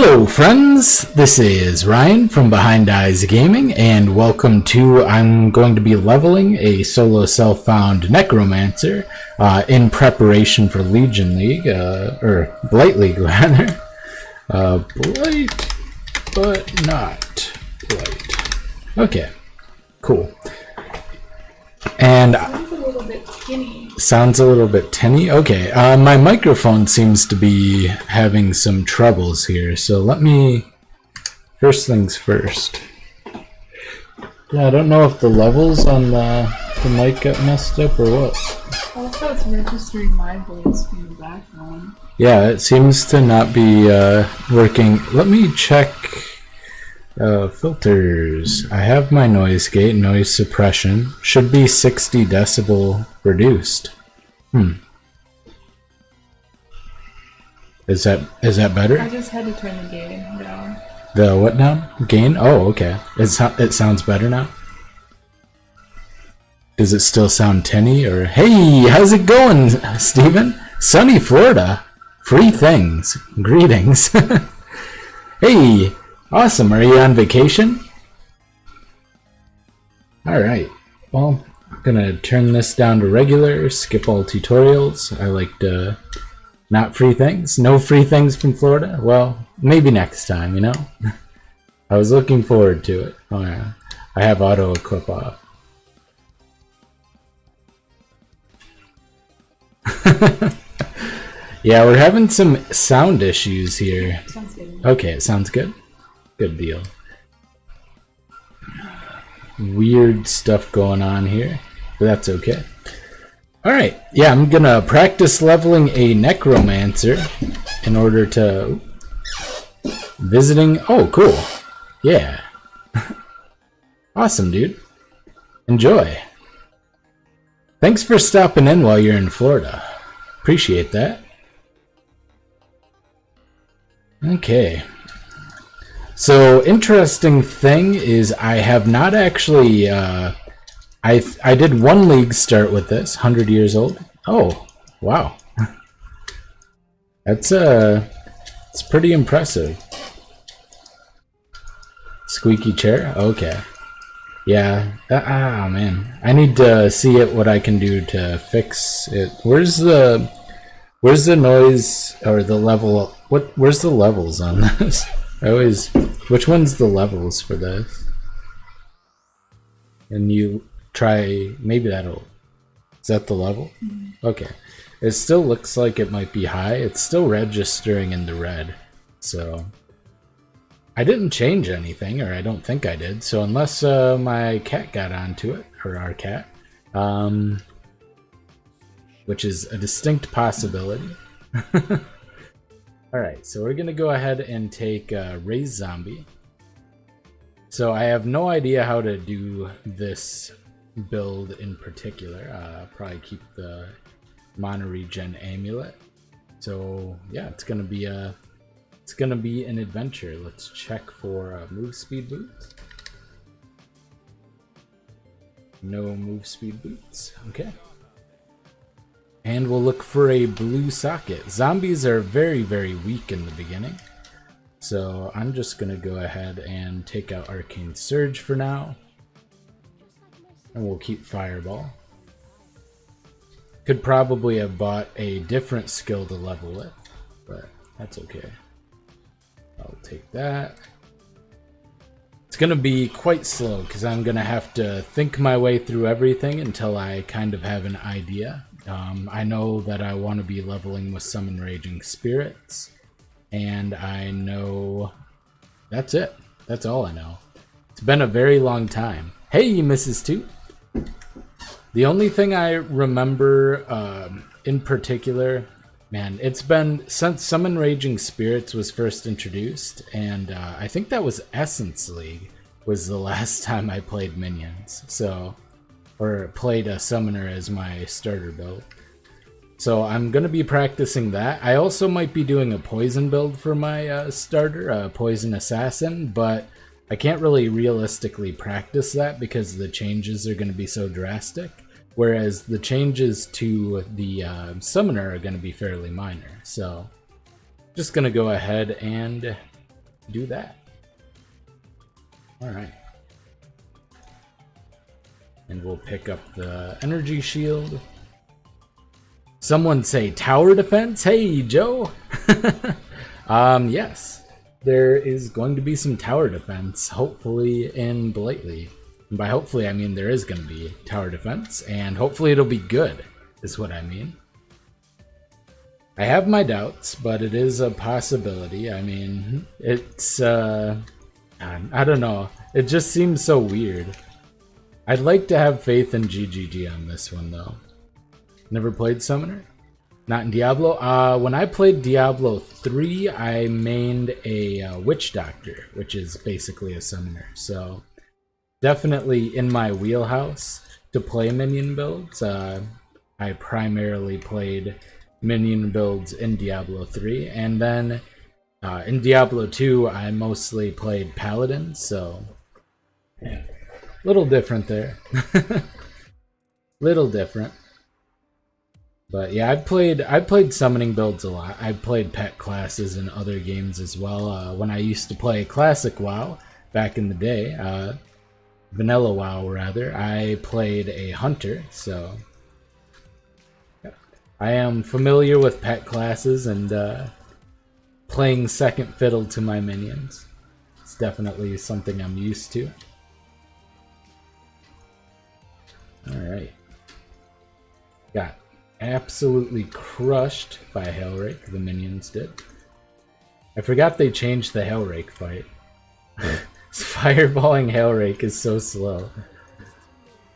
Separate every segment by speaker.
Speaker 1: Hello friends, this is Ryan from Behind Eyes Gaming, and welcome to, I'm going to be leveling a solo self-found necromancer in preparation for Legion League, or Blight League rather. Blight, but not Blight. Okay, cool. And
Speaker 2: sounds a little bit tinny.
Speaker 1: Sounds a little bit tinny? Okay, my microphone seems to be having some troubles here, so let me... First things first. Yeah, I don't know if the levels on the mic got messed up or what.
Speaker 2: Also, it's registering my voice from the background.
Speaker 1: Yeah, it seems to not be working. Let me check filters. I have my noise gate, noise suppression. Should be 60 decibel reduced. Is that better?
Speaker 2: I just had to turn the gain down.
Speaker 1: The what down? Gain? Oh, okay. It sounds better now? Does it still sound tinny or... Hey, how's it going, Steven? Sunny Florida. Free things. Greetings. Hey, awesome. Are you on vacation? Alright. Well, I'm gonna turn this down to regular, skip all tutorials. I like to... Not free things? No free things from Florida? Well, maybe next time, you know? I was looking forward to it. Oh yeah. I have auto equip off. Yeah, we're having some sound issues here.
Speaker 2: Sounds good.
Speaker 1: Okay, it sounds good. Good deal. Weird stuff going on here, but that's okay. Alright, yeah, I'm gonna practice leveling a necromancer in order to... Visiting... Oh, cool. Yeah. Awesome, dude. Enjoy. Thanks for stopping in while you're in Florida. Appreciate that. Okay. So, interesting thing is I have not actually... I did one league start with this, 100 years old. Oh, wow. That's it's pretty impressive. Squeaky chair? Okay. Yeah. Man. I need to see what I can do to fix it. Where's the noise or the level? Where's the levels on this? Which one's the levels for this? And you try, maybe is that the level?
Speaker 2: Mm-hmm.
Speaker 1: Okay. It still looks like it might be high. It's still registering in the red. So I didn't change anything, or I don't think I did. So unless my cat got onto it, or our cat, which is a distinct possibility. Alright, so we're gonna go ahead and take Raise Zombie. So I have no idea how to do this build in particular. Probably keep the Mana Regen Amulet. So yeah, it's gonna be an adventure. Let's check for move speed boots. No move speed boots. Okay. And we'll look for a blue socket. Zombies are very, very weak in the beginning. So I'm just gonna go ahead and take out Arcane Surge for now. And we'll keep Fireball. Could probably have bought a different skill to level with, but that's okay. I'll take that. It's gonna be quite slow because I'm gonna have to think my way through everything until I kind of have an idea. I know that I want to be leveling with Summon Raging Spirits, and I know that's it. That's all I know. It's been a very long time. Hey, Mrs. Toot! The only thing I remember in particular, man, it's been since Summon Raging Spirits was first introduced, and I think that was Essence League was the last time I played Minions, so, or played a Summoner as my starter build. So I'm going to be practicing that. I also might be doing a Poison build for my starter, Poison Assassin, but I can't really realistically practice that because the changes are going to be so drastic, whereas the changes to the Summoner are going to be fairly minor. So just going to go ahead and do that. Alright. And we'll pick up the energy shield. Someone say tower defense? Hey, Joe! Yes. There is going to be some tower defense, hopefully in Blight. And by hopefully, I mean there is going to be tower defense, and hopefully it'll be good, is what I mean. I have my doubts, but it is a possibility. I mean, it's, I don't know. It just seems so weird. I'd like to have faith in GGG on this one, though. Never played Summoner? Not in Diablo? When I played Diablo 3, I mained a Witch Doctor, which is basically a Summoner. So, definitely in my wheelhouse to play Minion builds. I primarily played Minion builds in Diablo 3, and then in Diablo 2, I mostly played Paladin, so yeah, little different there. Little different. But yeah, I played summoning builds a lot. I played pet classes in other games as well. When I used to play Classic WoW back in the day, Vanilla WoW rather, I played a hunter, so yeah. I am familiar with pet classes and playing second fiddle to my minions. It's definitely something I'm used to. Alright. Got absolutely crushed by Hellrake, the minions did. I forgot they changed the Hellrake fight. Fireballing Hellrake is so slow.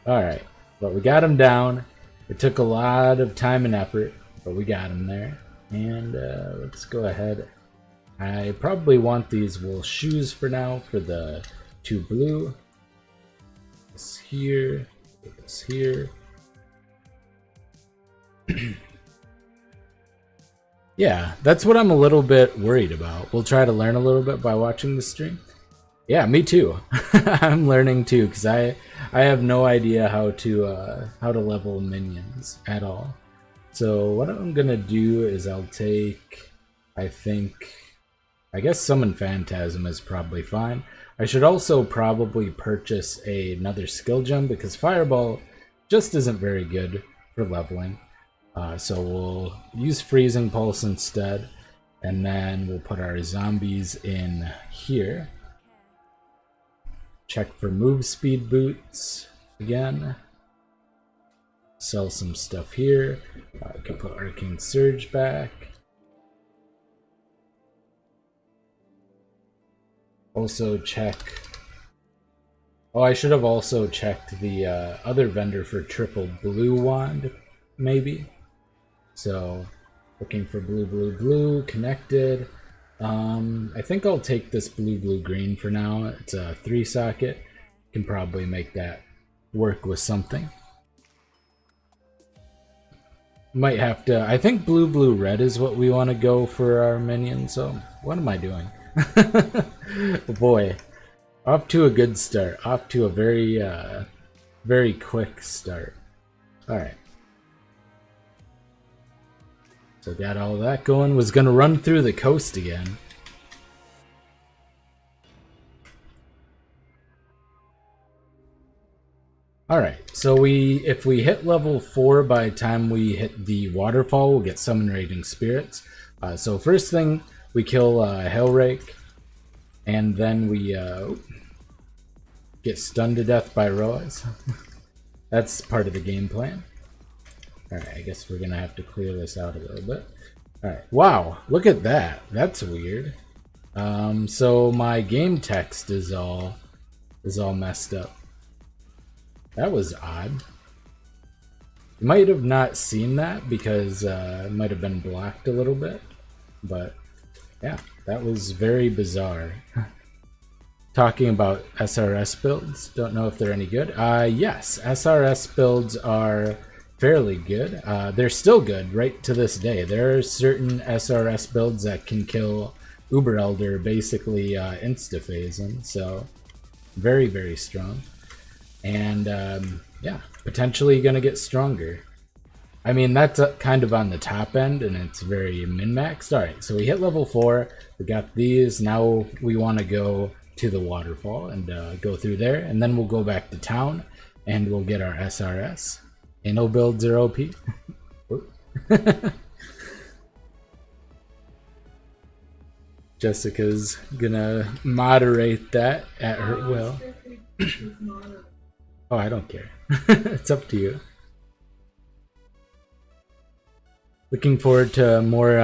Speaker 1: Alright, but we got him down. It took a lot of time and effort, but we got him there. And let's go ahead. I probably want these wool shoes for now for the 2 blue. This here, this here. Yeah, that's what I'm a little bit worried about. We'll try to learn a little bit by watching the stream. Yeah, me too. I'm learning too because I have no idea how to level minions at all. So what I'm gonna do is I'll take, I guess Summon Phantasm is probably fine. I should also probably purchase another skill gem because Fireball just isn't very good for leveling. So we'll use Freezing Pulse instead, and then we'll put our zombies in here. Check for move speed boots again. Sell some stuff here. I can put Arcane Surge back. Also check. Oh, I should have also checked the other vendor for triple blue wand, maybe. So, looking for blue, blue, blue, connected. I think I'll take this blue, blue, green for now. It's a 3-socket. Can probably make that work with something. Might have to. I think blue, blue, red is what we want to go for our minions. So, what am I doing? Boy, off to a good start. Off to a very, very quick start. All right. So got all that going. Was gonna run through the coast again. Alright, so if we hit level 4 by the time we hit the waterfall, we'll get Summon Raging Spirits. So first thing, we kill Hellrake, and then we get stunned to death by Roas. That's part of the game plan. Alright, I guess we're gonna have to clear this out a little bit. Alright, wow, look at that. That's weird. So my game text is all messed up. That was odd. You might have not seen that because it might have been blocked a little bit. But yeah, that was very bizarre. Talking about SRS builds, don't know if they're any good. Yes, SRS builds are fairly good. They're still good right to this day. There are certain SRS builds that can kill Uber Elder basically insta-phasing, so very, very strong. And yeah, potentially gonna get stronger. I mean, that's kind of on the top end, and it's very min-maxed. All right, so we hit level 4. We got these. Now we want to go to the waterfall and go through there, and then we'll go back to town, and we'll get our SRS. Anal builds are OP. Jessica's gonna moderate that at her will. Oh, I don't care. It's up to you. Looking forward to more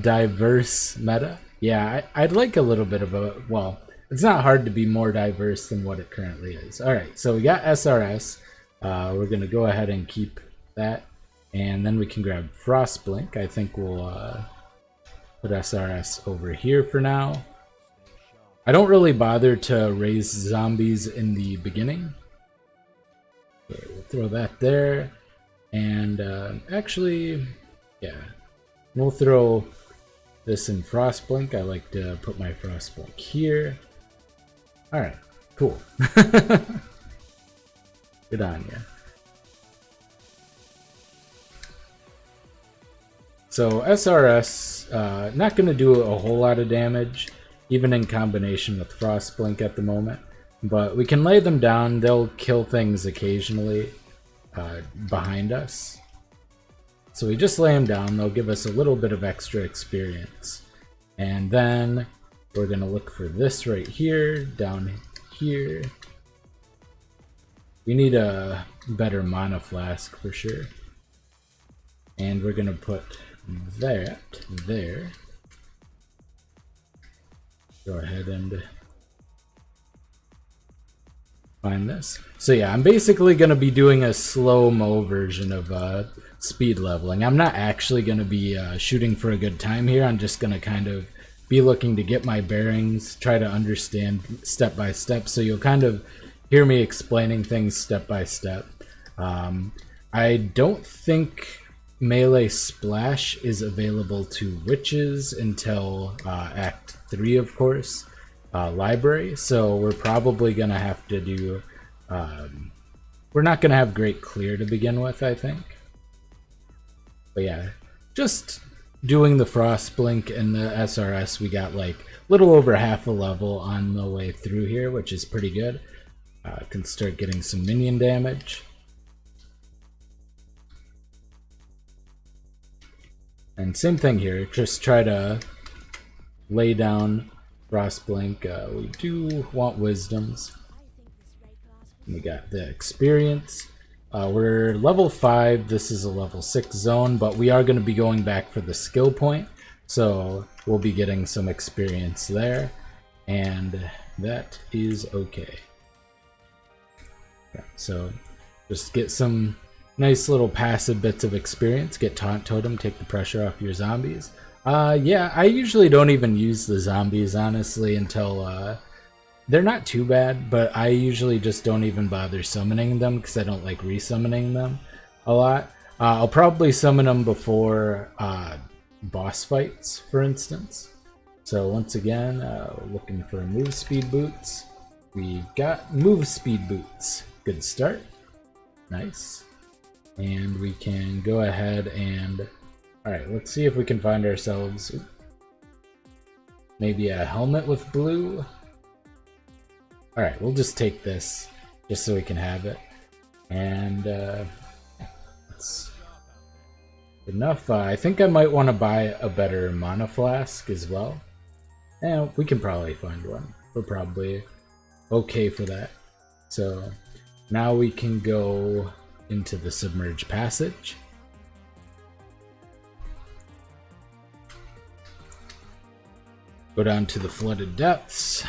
Speaker 1: diverse meta. Yeah, I'd like a little bit of a, well, it's not hard to be more diverse than what it currently is. All right, so we got SRS. We're gonna go ahead and keep that, and then we can grab Frostblink. I think we'll put SRS over here for now. I don't really bother to raise zombies in the beginning. Okay, we'll throw that there, and actually, yeah, we'll throw this in Frostblink. I like to put my Frostblink here. All right, cool. Good on ya. So SRS, not going to do a whole lot of damage, even in combination with Frostblink at the moment. But we can lay them down. They'll kill things occasionally behind us. So we just lay them down. They'll give us a little bit of extra experience. And then we're going to look for this right here, down here. We need a better mana flask for sure. And we're going to put that there. Go ahead and find this. So yeah, I'm basically going to be doing a slow-mo version of speed leveling. I'm not actually going to be shooting for a good time here. I'm just going to kind of be looking to get my bearings, try to understand step by step. So you'll kind of hear me explaining things step by step. I don't think melee splash is available to witches until Act 3, of course, library. So we're probably going to have to do... we're not going to have great clear to begin with, I think. But yeah, just doing the Frostblink and the SRS, we got like a little over half a level on the way through here, which is pretty good. Can start getting some minion damage. And same thing here, just try to lay down Frostblink. We do want wisdoms. We got the experience. We're level 5, this is a level 6 zone, but we are going to be going back for the skill point, so we'll be getting some experience there, and that is okay. Yeah, so just get some nice little passive bits of experience, get Taunt Totem, take the pressure off your zombies. Yeah, I usually don't even use the zombies, honestly, until... they're not too bad, but I usually just don't even bother summoning them because I don't like resummoning them a lot. I'll probably summon them before boss fights, for instance. So once again, looking for move speed boots. We got move speed boots. Good start. Nice. And we can go ahead and... Alright, let's see if we can find ourselves maybe a helmet with blue. Alright, we'll just take this just so we can have it. And that's good enough. I think I might want to buy a better mana flask as well. And we can probably find one. We're probably okay for that. So now we can go into the submerged passage. Go down to the flooded depths.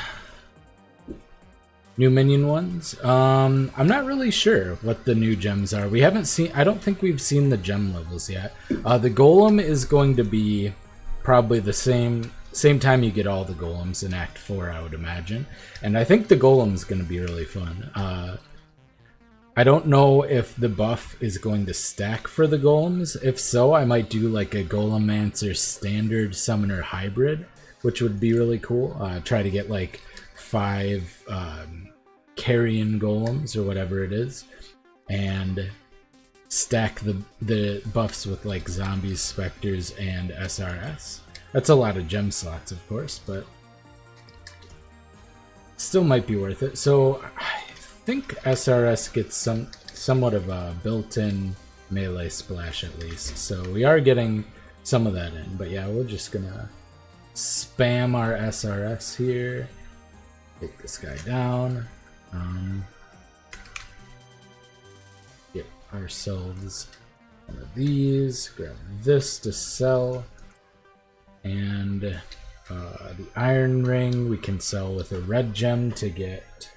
Speaker 1: New minion ones. I'm not really sure what the new gems are. We haven't seen, I don't think we've seen the gem levels yet. The golem is going to be probably the same time you get all the golems in Act 4, I would imagine. And I think the golem is going to be really fun. I don't know if the buff is going to stack for the golems. If so, I might do like a Golemancer standard summoner hybrid, which would be really cool. Try to get like 5 carrion golems or whatever it is, and stack the buffs with like zombies, specters, and SRS. That's a lot of gem slots, of course, but still might be worth it. So I think SRS gets somewhat of a built-in melee splash at least. So we are getting some of that in, but yeah, we're just gonna spam our SRS here. Take this guy down. Get ourselves one of these. Grab this to sell. And the iron ring we can sell with a red gem to get,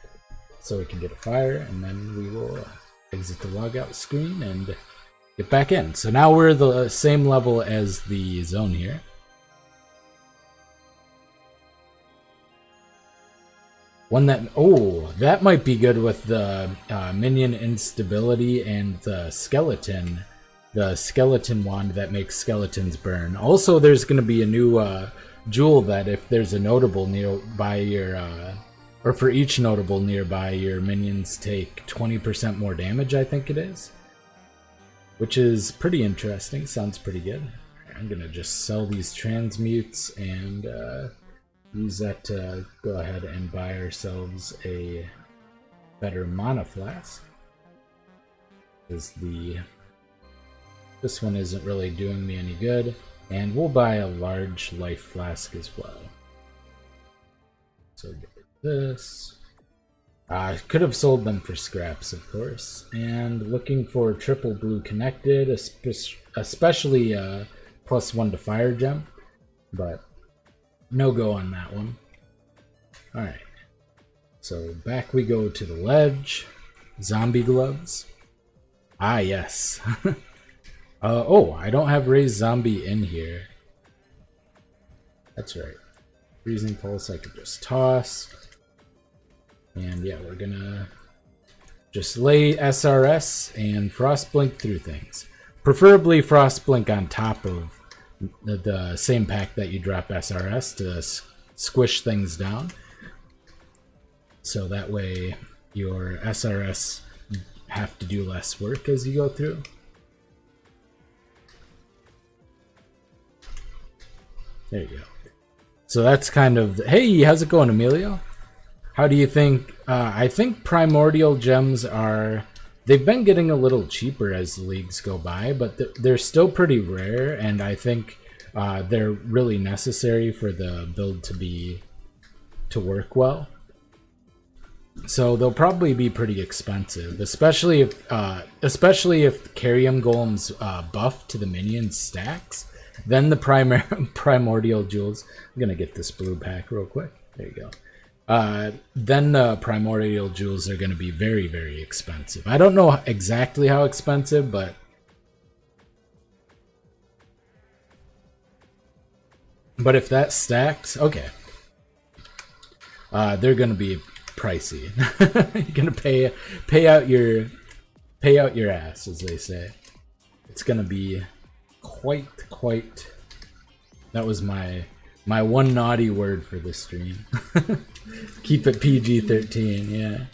Speaker 1: so we can get a fire, and then we will exit the logout screen and get back in. So now we're the same level as the zone here. One that, oh, that might be good with the minion instability and the skeleton wand that makes skeletons burn. Also, there's going to be a new jewel that if there's a notable nearby your, or for each notable nearby, your minions take 20% more damage, I think it is. Which is pretty interesting, sounds pretty good. I'm going to just sell these transmutes and use that to go ahead and buy ourselves a better mana flask. Because this one isn't really doing me any good. And we'll buy a large life flask as well. So get this. I could have sold them for scraps, of course. And looking for triple blue connected, especially +1 to fire gem. But no go on that one. Alright. So back we go to the ledge. Zombie gloves. Ah, yes. Oh, I don't have raised zombie in here. That's right. Freezing pulse I could just toss. And yeah, we're gonna just lay SRS and Frostblink through things. Preferably Frostblink on top of the same pack that you drop SRS to squish things down. So that way your SRS have to do less work as you go through. There you go. So that's kind of hey, how's it going, Emilio? How do you think? I think primordial gems they've been getting a little cheaper as the leagues go by, but they're still pretty rare, and I think they're really necessary for the build to work well. So they'll probably be pretty expensive, especially if Carrium Golem's buff to the minion stacks. Then the primordial jewels. I'm gonna get this blue pack real quick. There you go. Then the primordial jewels are gonna be very, very expensive. I don't know exactly how expensive, but if that stacks, okay. They're gonna be pricey. You're gonna pay out your ass, as they say. It's gonna be quite. That was my one naughty word for this stream. Keep it PG-13, yeah.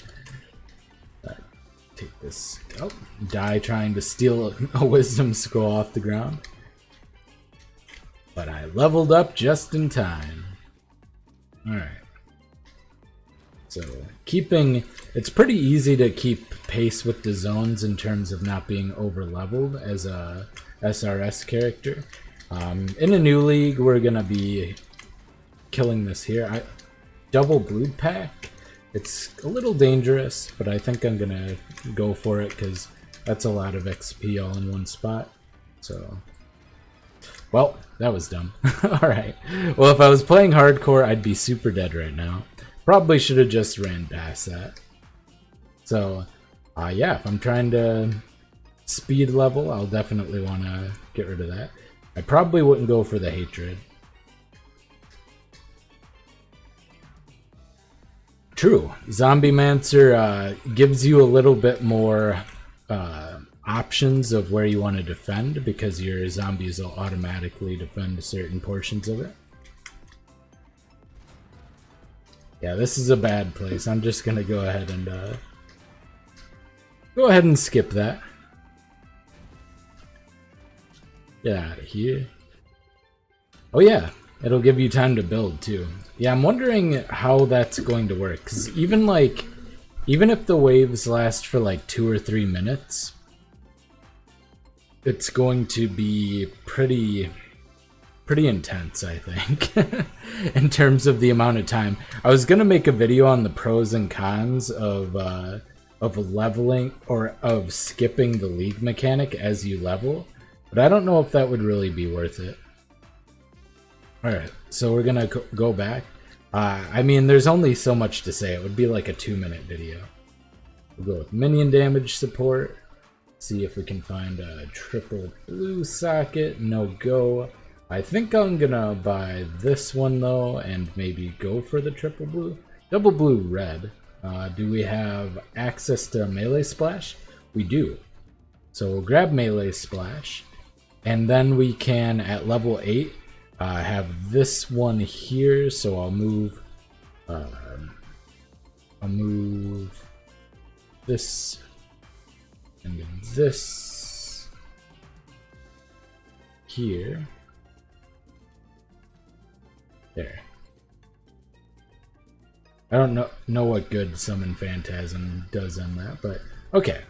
Speaker 1: Take this. Oh, die trying to steal a wisdom scroll off the ground. But I leveled up just in time. Alright. So, it's pretty easy to keep pace with the zones in terms of not being over-leveled as a SRS character. In a new league, we're gonna be killing this here. Double blue pack. It's a little dangerous, but I think I'm gonna go for it because that's a lot of XP all in one spot. So, well, that was dumb. Alright. Well, if I was playing hardcore, I'd be super dead right now. Probably should have just ran past that. So, yeah, if I'm trying to speed level, I'll definitely want to get rid of that. I probably wouldn't go for the hatred. True. Zombie Mancer gives you a little bit more options of where you want to defend because your zombies will automatically defend certain portions of it. Yeah, this is a bad place. I'm just gonna go ahead and skip that. Get out of here. Oh yeah, it'll give you time to build too. Yeah, I'm wondering how that's going to work. Because even if the waves last for like 2 or 3 minutes, it's going to be pretty intense, I think, in terms of the amount of time. I was gonna make a video on the pros and cons of leveling or of skipping the league mechanic as you level, but I don't know if that would really be worth it. All right, so we're gonna go back. I mean, there's only so much to say. It would be like a 2-minute video. We'll go with minion damage support. See if we can find a triple blue socket. No go. I think I'm gonna buy this one though, and maybe go for the triple blue. Double blue red. Do we have access to melee splash? We do. So we'll grab melee splash, and then we can at level 8 have this one here. So I'll move this and this here. There. I don't know what good Summon Phantasm does on that, but okay.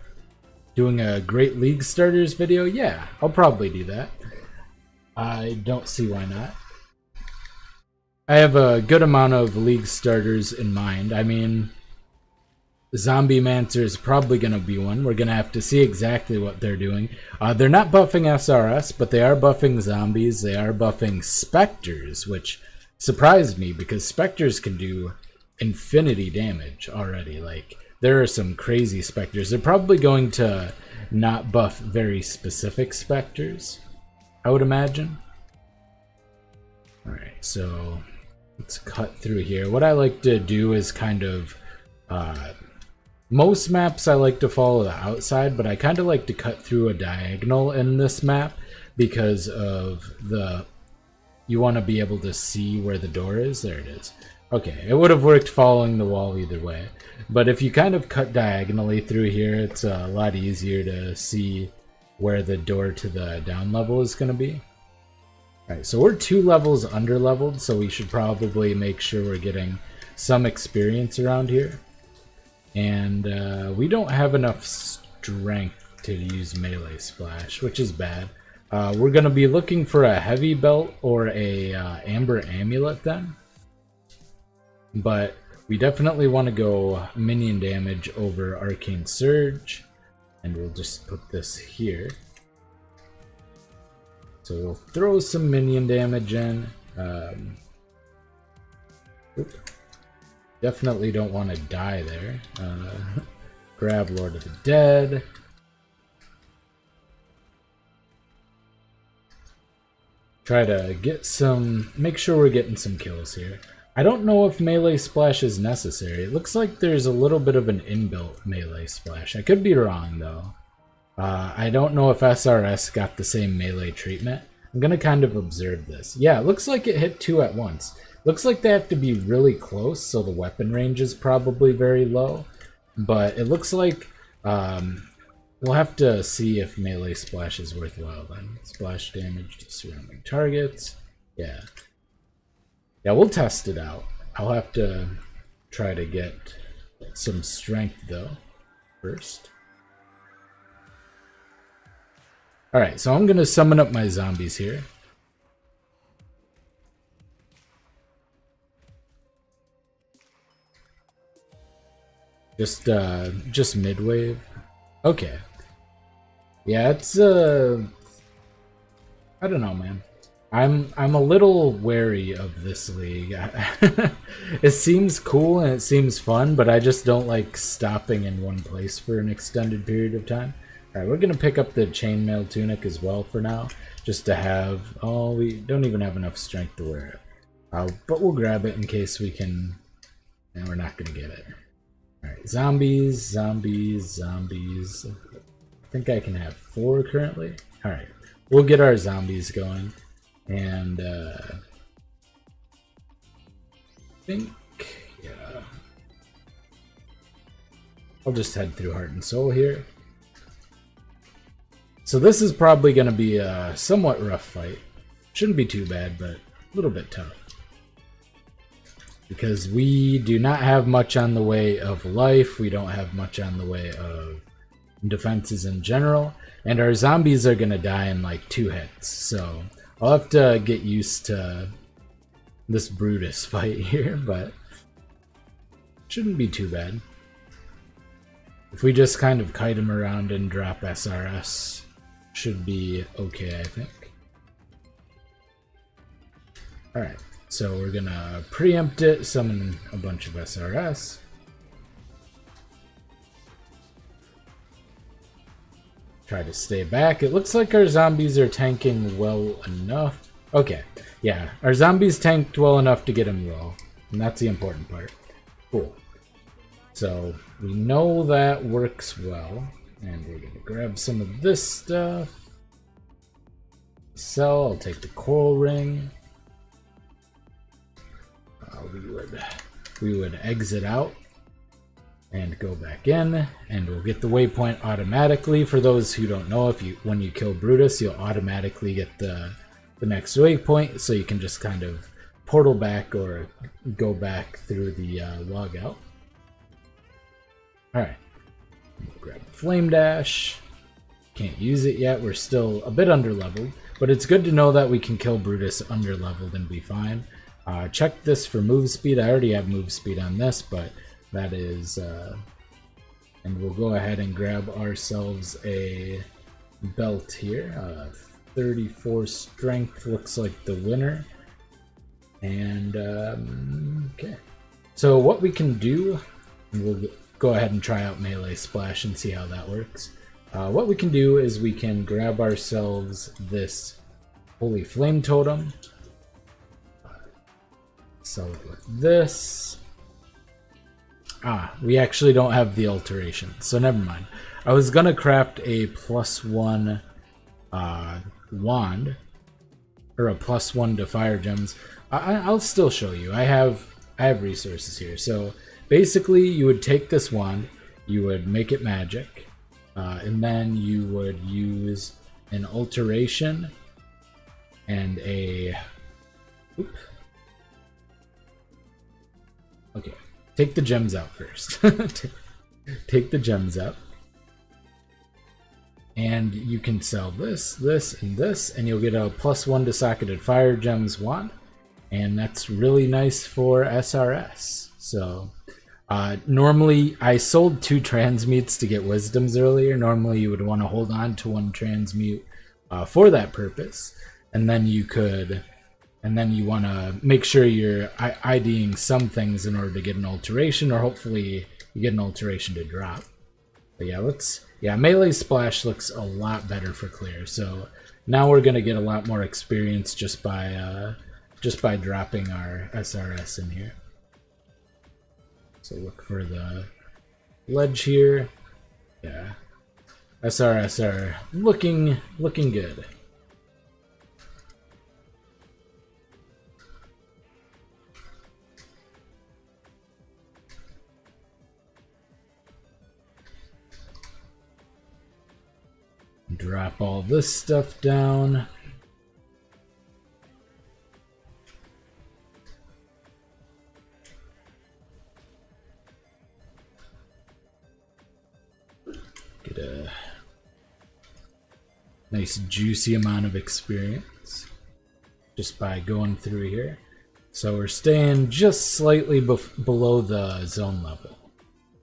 Speaker 1: Doing a Great League Starters video? Yeah, I'll probably do that. I don't see why not. I have a good amount of League Starters in mind. I mean, Zombie Mancer is probably going to be one. We're going to have to see exactly what they're doing. They're not buffing SRS, but they are buffing zombies. They are buffing Spectres, which surprised me because Spectres can do infinity damage already. Like, there are some crazy Spectres. They're probably going to not buff very specific Spectres, I would imagine. Alright, so let's cut through here. What I like to do is kind of... most maps I like to follow the outside, but I kind of like to cut through a diagonal in this map because of the... You want to be able to see where the door is. There it is. Okay, it would have worked following the wall either way. But if you kind of cut diagonally through here, it's a lot easier to see where the door to the down level is going to be. Alright, so we're 2 levels under leveled, so we should probably make sure we're getting some experience around here. And we don't have enough strength to use melee splash, which is bad. We're going to be looking for a heavy belt or a amber amulet then. But we definitely want to go minion damage over arcane surge, and we'll just put this here. So we'll throw some minion damage in. Definitely don't want to die there. Grab Lord of the Dead. Try to get some... Make sure we're getting some kills here. I don't know if melee splash is necessary. It looks like there's a little bit of an inbuilt melee splash. I could be wrong though. I don't know if SRS got the same melee treatment. I'm gonna kind of observe this. Yeah, it looks like it hit 2 at once. Looks like they have to be really close, so the weapon range is probably very low. But it looks like we'll have to see if melee splash is worthwhile then. Splash damage to surrounding targets. Yeah. Yeah, we'll test it out. I'll have to try to get some strength though first. Alright, so I'm gonna summon up my zombies here. Just mid-wave. Okay. Yeah, it's I don't know, man. I'm a little wary of this league. It seems cool and it seems fun, but I just don't like stopping in one place for an extended period of time. Alright, we're gonna pick up the chainmail tunic as well for now, just to have... Oh, we don't even have enough strength to wear it. But we'll grab it in case we can... And we're not gonna get it. Alright, zombies, zombies, zombies. I think I can have 4 currently. Alright, we'll get our zombies going. And, I think, yeah. I'll just head through Heart and Soul here. So this is probably going to be a somewhat rough fight. Shouldn't be too bad, but a little bit tough. Because we do not have much on the way of life, we don't have much on the way of defenses in general, and our zombies are going to die in like 2 hits. So I'll have to get used to this Brutus fight here, but shouldn't be too bad. If we just kind of kite him around and drop SRS, should be okay, I think. Alright, so we're gonna preempt it, summon a bunch of SRS. Try to stay back. It looks like our zombies are tanking well enough. Okay, yeah, our zombies tanked well enough to get him low, and that's the important part. Cool. So we know that works well, and we're gonna grab some of this stuff. Sell. I'll take the coral ring. We would exit out and go back in, and we'll get the waypoint automatically. For those who don't know, when you kill Brutus, you'll automatically get the next waypoint, so you can just kind of portal back or go back through the log out. Alright, grab the Flame Dash. Can't use it yet, we're still a bit underleveled, but it's good to know that we can kill Brutus underleveled and be fine. Check this for move speed. I already have move speed on this, but that is... and we'll go ahead and grab ourselves a belt here. 34 strength looks like the winner. And, okay. So what we can do, we'll go ahead and try out Melee Splash and see how that works. What we can do is we can grab ourselves this Holy Flame Totem. Sell it with this. We actually don't have the alteration, so never mind. I was gonna craft a +1 wand, or a +1 to fire gems. I'll still show you. I have resources here. So basically, you would take this wand, you would make it magic, and then you would use an alteration and a. Oop. Okay, take the gems out first. Take the gems out. And you can sell this, this, and this, and you'll get a +1 to socketed fire gems wand. And that's really nice for SRS. So, normally, I sold 2 transmutes to get wisdoms earlier. Normally, you would want to hold on to 1 transmute for that purpose. And then you could... And then you want to make sure you're IDing some things in order to get an alteration, or hopefully you get an alteration to drop. But yeah, Melee Splash looks a lot better for clear. So now we're gonna get a lot more experience just by dropping our SRS in here. So look for the ledge here. Yeah, SRS are looking good. Drop all this stuff down. Get a nice juicy amount of experience just by going through here. So we're staying just slightly below the zone level.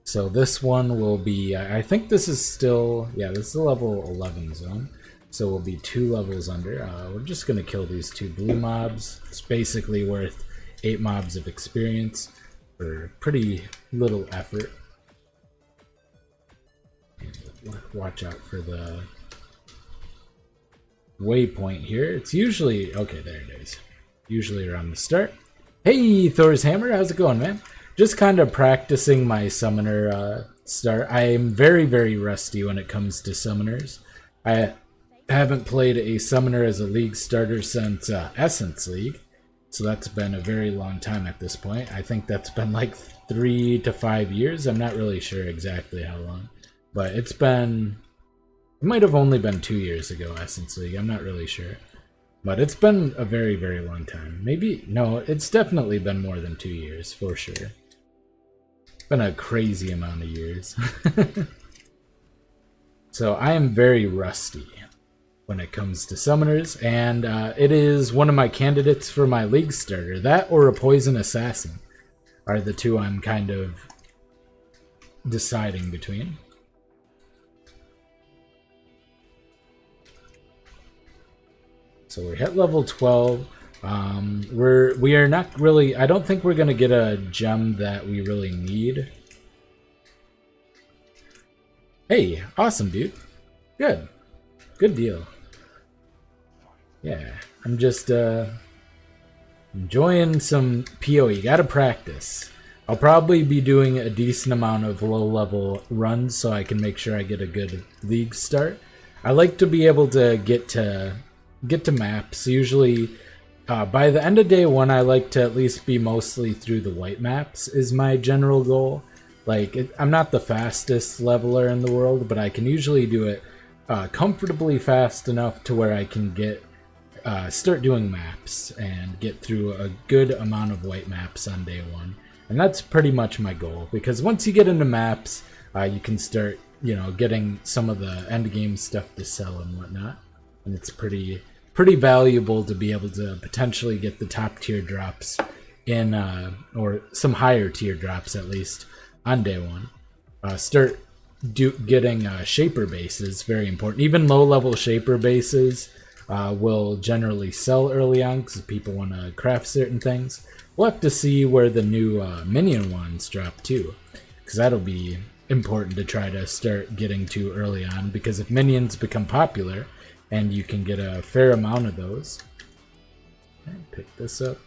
Speaker 1: So this one will be, I think this is still, yeah, this is a level 11 zone. So we'll be 2 levels under. We're just going to kill these 2 blue mobs. It's basically worth 8 mobs of experience for pretty little effort. And watch out for the waypoint here. It's usually, okay, there it is. Usually around the start. Hey, Thor's Hammer, how's it going, man? Just kind of practicing my summoner start. I am very, very rusty when it comes to summoners. I haven't played a summoner as a league starter since Essence League, so that's been a very long time at this point. I think that's been like 3 to 5 years. I'm not really sure exactly how long, but it's been It might have only been 2 years ago, Essence League. I'm not really sure. But it's been a very, very long time. Maybe, no, it's definitely been more than 2 years, for sure. It's been a crazy amount of years. So I am very rusty when it comes to summoners, and it is one of my candidates for my league starter. That or a poison assassin are the two I'm kind of deciding between. So we're at level 12. We are not really, I don't think we're gonna get a gem that we really need. Hey, awesome, dude. Good. Good deal. Yeah, I'm just enjoying some POE. Gotta practice. I'll probably be doing a decent amount of low-level runs so I can make sure I get a good league start. I like to be able to get to maps. Usually, by the end of day 1, I like to at least be mostly through the white maps is my general goal. Like, I'm not the fastest leveler in the world, but I can usually do it comfortably fast enough to where I can get start doing maps and get through a good amount of white maps on day 1. And that's pretty much my goal, because once you get into maps, you can start, getting some of the end game stuff to sell and whatnot. And it's pretty valuable to be able to potentially get the top tier drops in, or some higher tier drops at least, on day 1. Start getting shaper bases, very important. Even low level shaper bases will generally sell early on because people want to craft certain things. We'll have to see where the new Minion ones drop too, because that'll be important to try to start getting to early on, because if Minions become popular and you can get a fair amount of those. Okay, pick this up.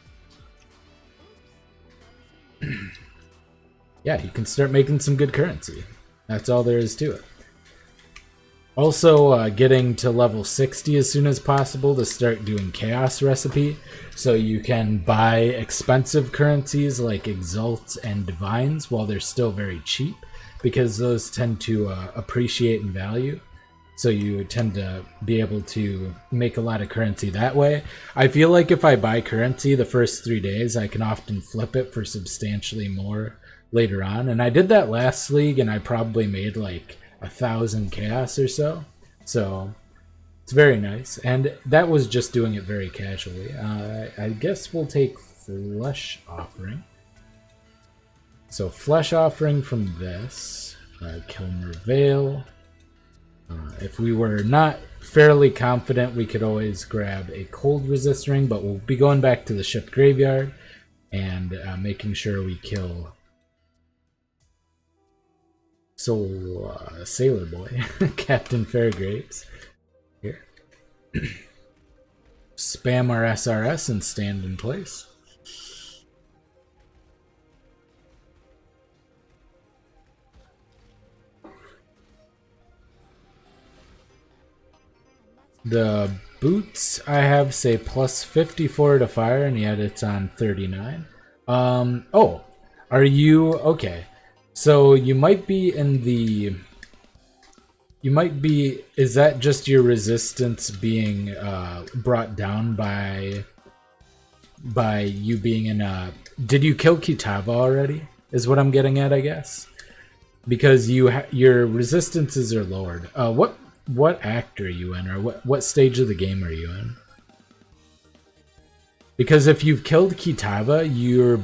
Speaker 1: Yeah, you can start making some good currency. That's all there is to it. Also, getting to level 60 as soon as possible to start doing Chaos Recipe, so you can buy expensive currencies like Exalts and Divines while they're still very cheap, because those tend to appreciate in value. So you tend to be able to make a lot of currency that way. I feel like if I buy currency the first 3 days, I can often flip it for substantially more later on. And I did that last league, and I probably made like 1,000 chaos or so. So it's very nice. And that was just doing it very casually. I guess we'll take Flesh Offering. So Flesh Offering from this. Kilmer Veil. If we were not fairly confident, we could always grab a Cold Resist Ring, but we'll be going back to the ship graveyard and making sure we kill Sailor Boy, Captain Fairgrapes. Here. Spam our SRS and stand in place. The boots I have say plus 54 to fire, and yet it's on 39. Oh, are you okay? So you might be in the. You might be. Is that just your resistance being brought down by you being in a? Did you kill Kitava already? Is what I'm getting at, I guess, because your resistances are lowered. What act are you in, or what stage of the game are you in? Because if you've killed Kitava, your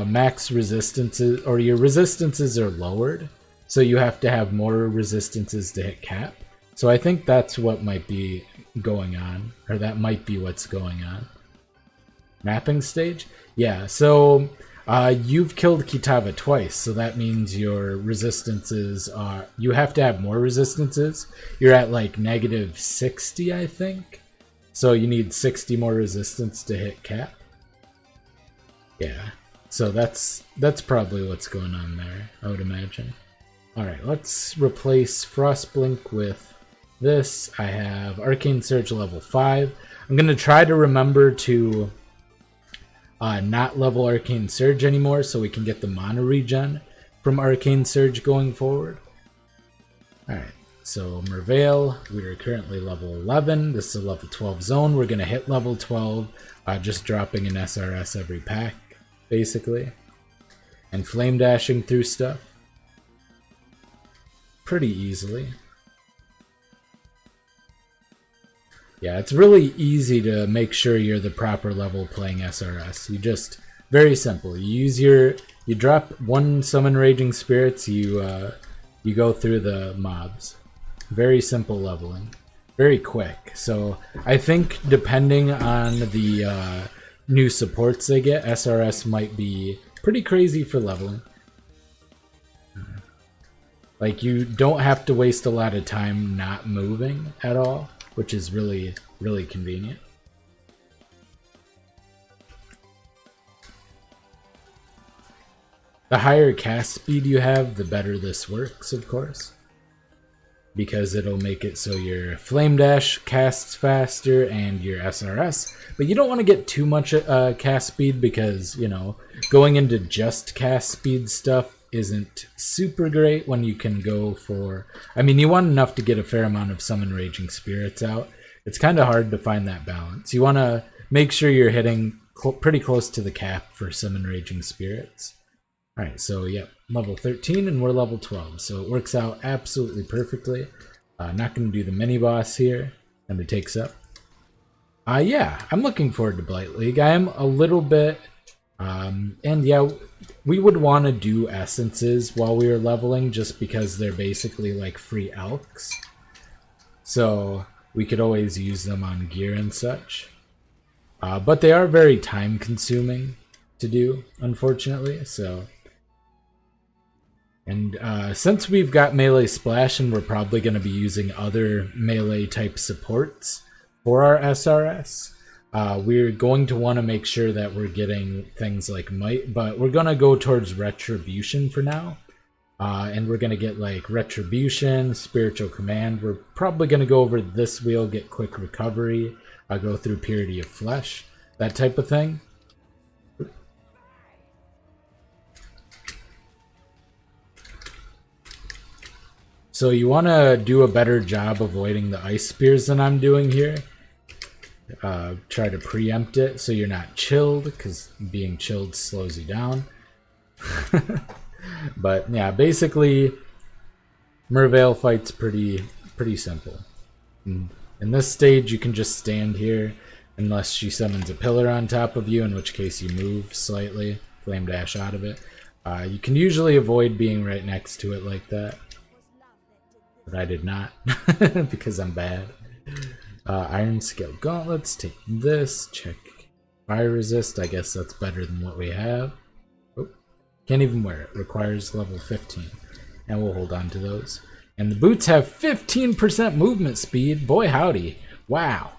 Speaker 1: max resistances, or your resistances are lowered, so you have to have more resistances to hit cap. So I think that's what might be going on, or that might be what's going on. Mapping stage? Yeah, so you've killed Kitava twice, so that means your resistances are... You have to have more resistances. You're at like negative 60, I think. So you need 60 more resistance to hit cap. Yeah, so that's probably what's going on there, I would imagine. Alright, let's replace Frostblink with this. I have Arcane Surge level 5. I'm going to try to remember to not level Arcane Surge anymore so we can get the mana regen from Arcane Surge going forward. Alright, so Merveil, we are currently level 11. This is a level 12 zone. We're going to hit level 12, just dropping an SRS every pack, basically. And flame dashing through stuff pretty easily. Yeah, it's really easy to make sure you're the proper level playing SRS. You just, very simple. You drop one summon Raging Spirits, you go through the mobs. Very simple leveling. Very quick. So I think depending on the new supports they get, SRS might be pretty crazy for leveling. Like, you don't have to waste a lot of time not moving at all, which is really, really convenient. The higher cast speed you have, the better this works, of course. Because it'll make it so your Flame Dash casts faster and your SRS. But you don't want to get too much cast speed because, you know, going into just cast speed stuff isn't super great when you can go for... I mean, you want enough to get a fair amount of Summon Raging Spirits out. It's kind of hard to find that balance. You want to make sure you're hitting pretty close to the cap for Summon Raging Spirits. Alright, so yep, level 13 and we're level 12, so it works out absolutely perfectly. Not going to do the mini-boss here, and it takes up. Yeah, I'm looking forward to Blight League. I am a little bit, and yeah, we would want to do essences while we are leveling, just because they're basically like free alks. So we could always use them on gear and such. But they are very time-consuming to do, unfortunately, so... And since we've got Melee Splash and we're probably going to be using other melee-type supports for our SRS, we're going to want to make sure that we're getting things like Might, but we're going to go towards Retribution for now. And we're going to get like Retribution, Spiritual Command. We're probably going to go over this wheel, get Quick Recovery, go through Purity of Flesh, that type of thing. So you want to do a better job avoiding the ice spears than I'm doing here. Try to preempt it so you're not chilled, because being chilled slows you down. But yeah, basically, Merveil fight's pretty simple. In this stage, you can just stand here unless she summons a pillar on top of you, in which case you move slightly, flame dash out of it. You can usually avoid being right next to it like that. But I did not, because I'm bad. Iron Scale Gauntlets, take this, check Fire Resist, I guess that's better than what we have. Oh, can't even wear it, requires level 15. And we'll hold on to those. And the boots have 15% movement speed, boy howdy, wow.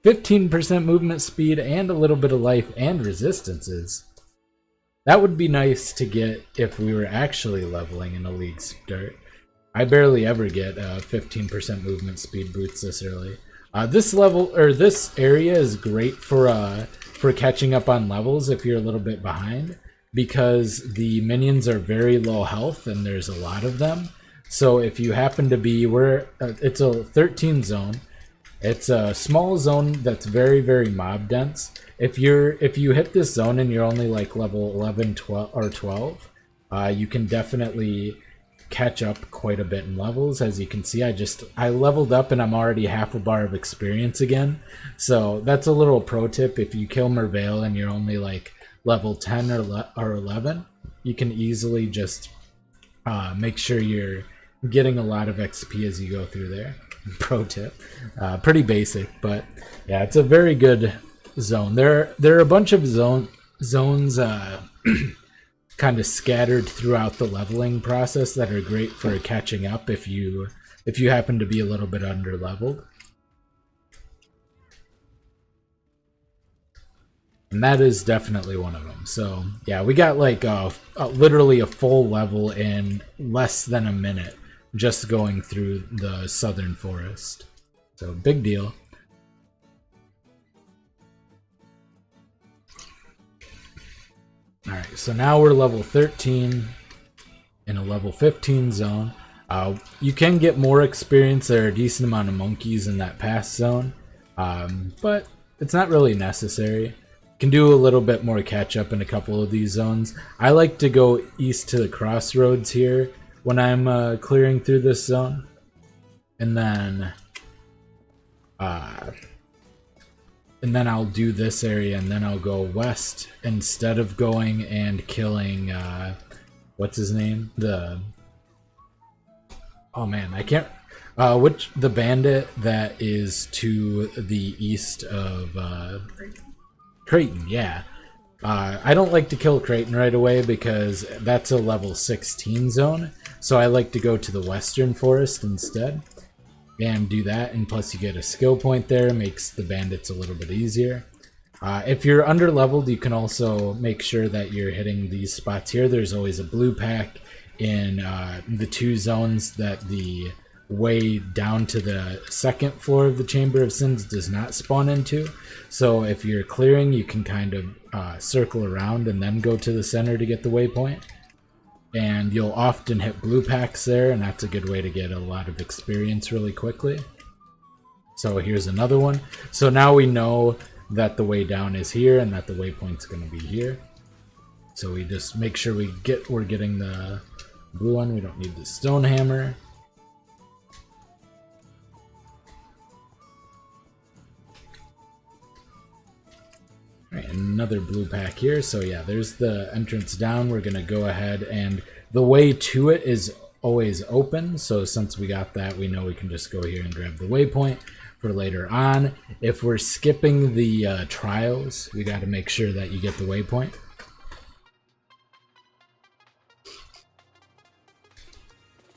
Speaker 1: 15% movement speed and a little bit of life and resistances. That would be nice to get if we were actually leveling in a league start. I barely ever get 15% movement speed boots this early. This level, or this area, is great for catching up on levels if you're a little bit behind, because the minions are very low health and there's a lot of them. So if you happen to be it's a 13 zone. It's a small zone that's very, very mob dense. If you hit this zone and you're only like level 11, 12, or 12, you can definitely catch up quite a bit in levels. As you can see, I leveled up and I'm already half a bar of experience again. So that's a little pro tip. If you kill Merveil and you're only like level 10 or 11, you can easily just make sure you're getting a lot of XP as you go through there. Pro tip. Pretty basic, but yeah, it's a very good zone. There are a bunch of zones kind of scattered throughout the leveling process that are great for catching up if you happen to be a little bit under leveled. And that is definitely one of them. So yeah, we got like literally a full level in less than a minute just going through the southern forest. So big deal. Alright, so now we're level 13 in a level 15 zone. You can get more experience. There are a decent amount of monkeys in that pass zone, but it's not really necessary. You can do a little bit more catch up in a couple of these zones. I like to go east to the crossroads here when I'm clearing through this zone, and then I'll do this area, and then I'll go west instead of going and killing what's his name? Oh man, I can't. The bandit that is to the east of Creighton? Yeah. I don't like to kill Creighton right away because that's a level 16 zone. So I like to go to the western forest instead and do that. And plus, you get a skill point there, makes the bandits a little bit easier. If you're under leveled, you can also make sure that you're hitting these spots here. There's always a blue pack in the 2 zones that the way down to the 2nd floor of the Chamber of Sins does not spawn into. So if you're clearing, you can kind of circle around and then go to the center to get the waypoint. And you'll often hit blue packs there, and that's a good way to get a lot of experience really quickly. So here's another one. So now we know that the way down is here and that the waypoint's going to be here. So we just make sure we're getting the blue one. We don't need the stone hammer. Right, another blue pack here. So yeah, there's the entrance down. We're gonna go ahead, and the way to it is always open. So since we got that, we know we can just go here and grab the waypoint for later on. If we're skipping the trials, we got to make sure that you get the waypoint.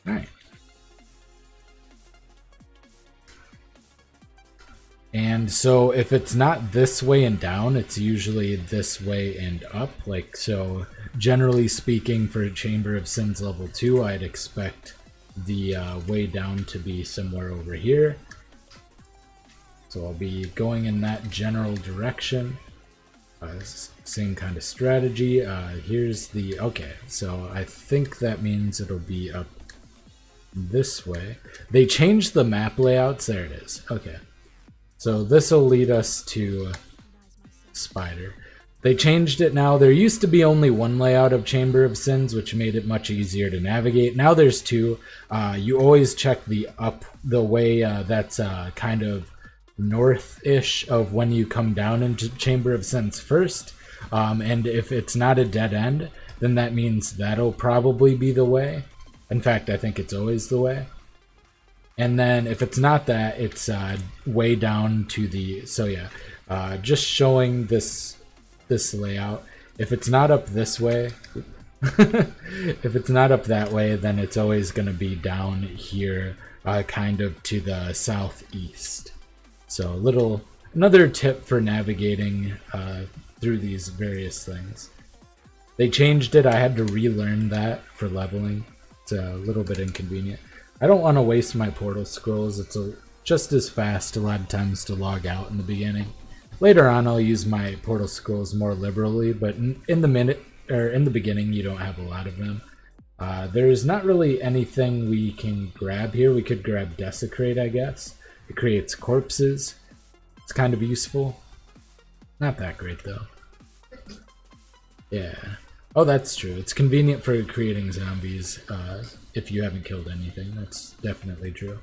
Speaker 1: All right. And so if it's not this way and down, it's usually this way and up. Like, so generally speaking, for Chamber of Sins level 2, I'd expect the way down to be somewhere over here. So I'll be going in that general direction. Same kind of strategy. Here's the, okay, so I think that means it'll be up this way. They changed the map layouts. There it is. Okay. So this will lead us to Spider. They changed it now. There used to be only one layout of Chamber of Sins, which made it much easier to navigate. Now there's 2. You always check the way that's kind of north-ish of when you come down into Chamber of Sins first. And if it's not a dead end, then that means that'll probably be the way. In fact, I think it's always the way. And then if it's not that, it's way down to the, so yeah, just showing this layout. If it's not up this way, if it's not up that way, then it's always going to be down here, kind of to the southeast. So another tip for navigating through these various things. They changed it. I had to relearn that for leveling. It's a little bit inconvenient. I don't want to waste my portal scrolls. It's just as fast a lot of times to log out in the beginning. Later on, I'll use my portal scrolls more liberally, but in the beginning, you don't have a lot of them. There's not really anything we can grab here. We could grab Desecrate, I guess. It creates corpses. It's kind of useful. Not that great though. Yeah. Oh, that's true. It's convenient for creating zombies if you haven't killed anything. That's definitely true.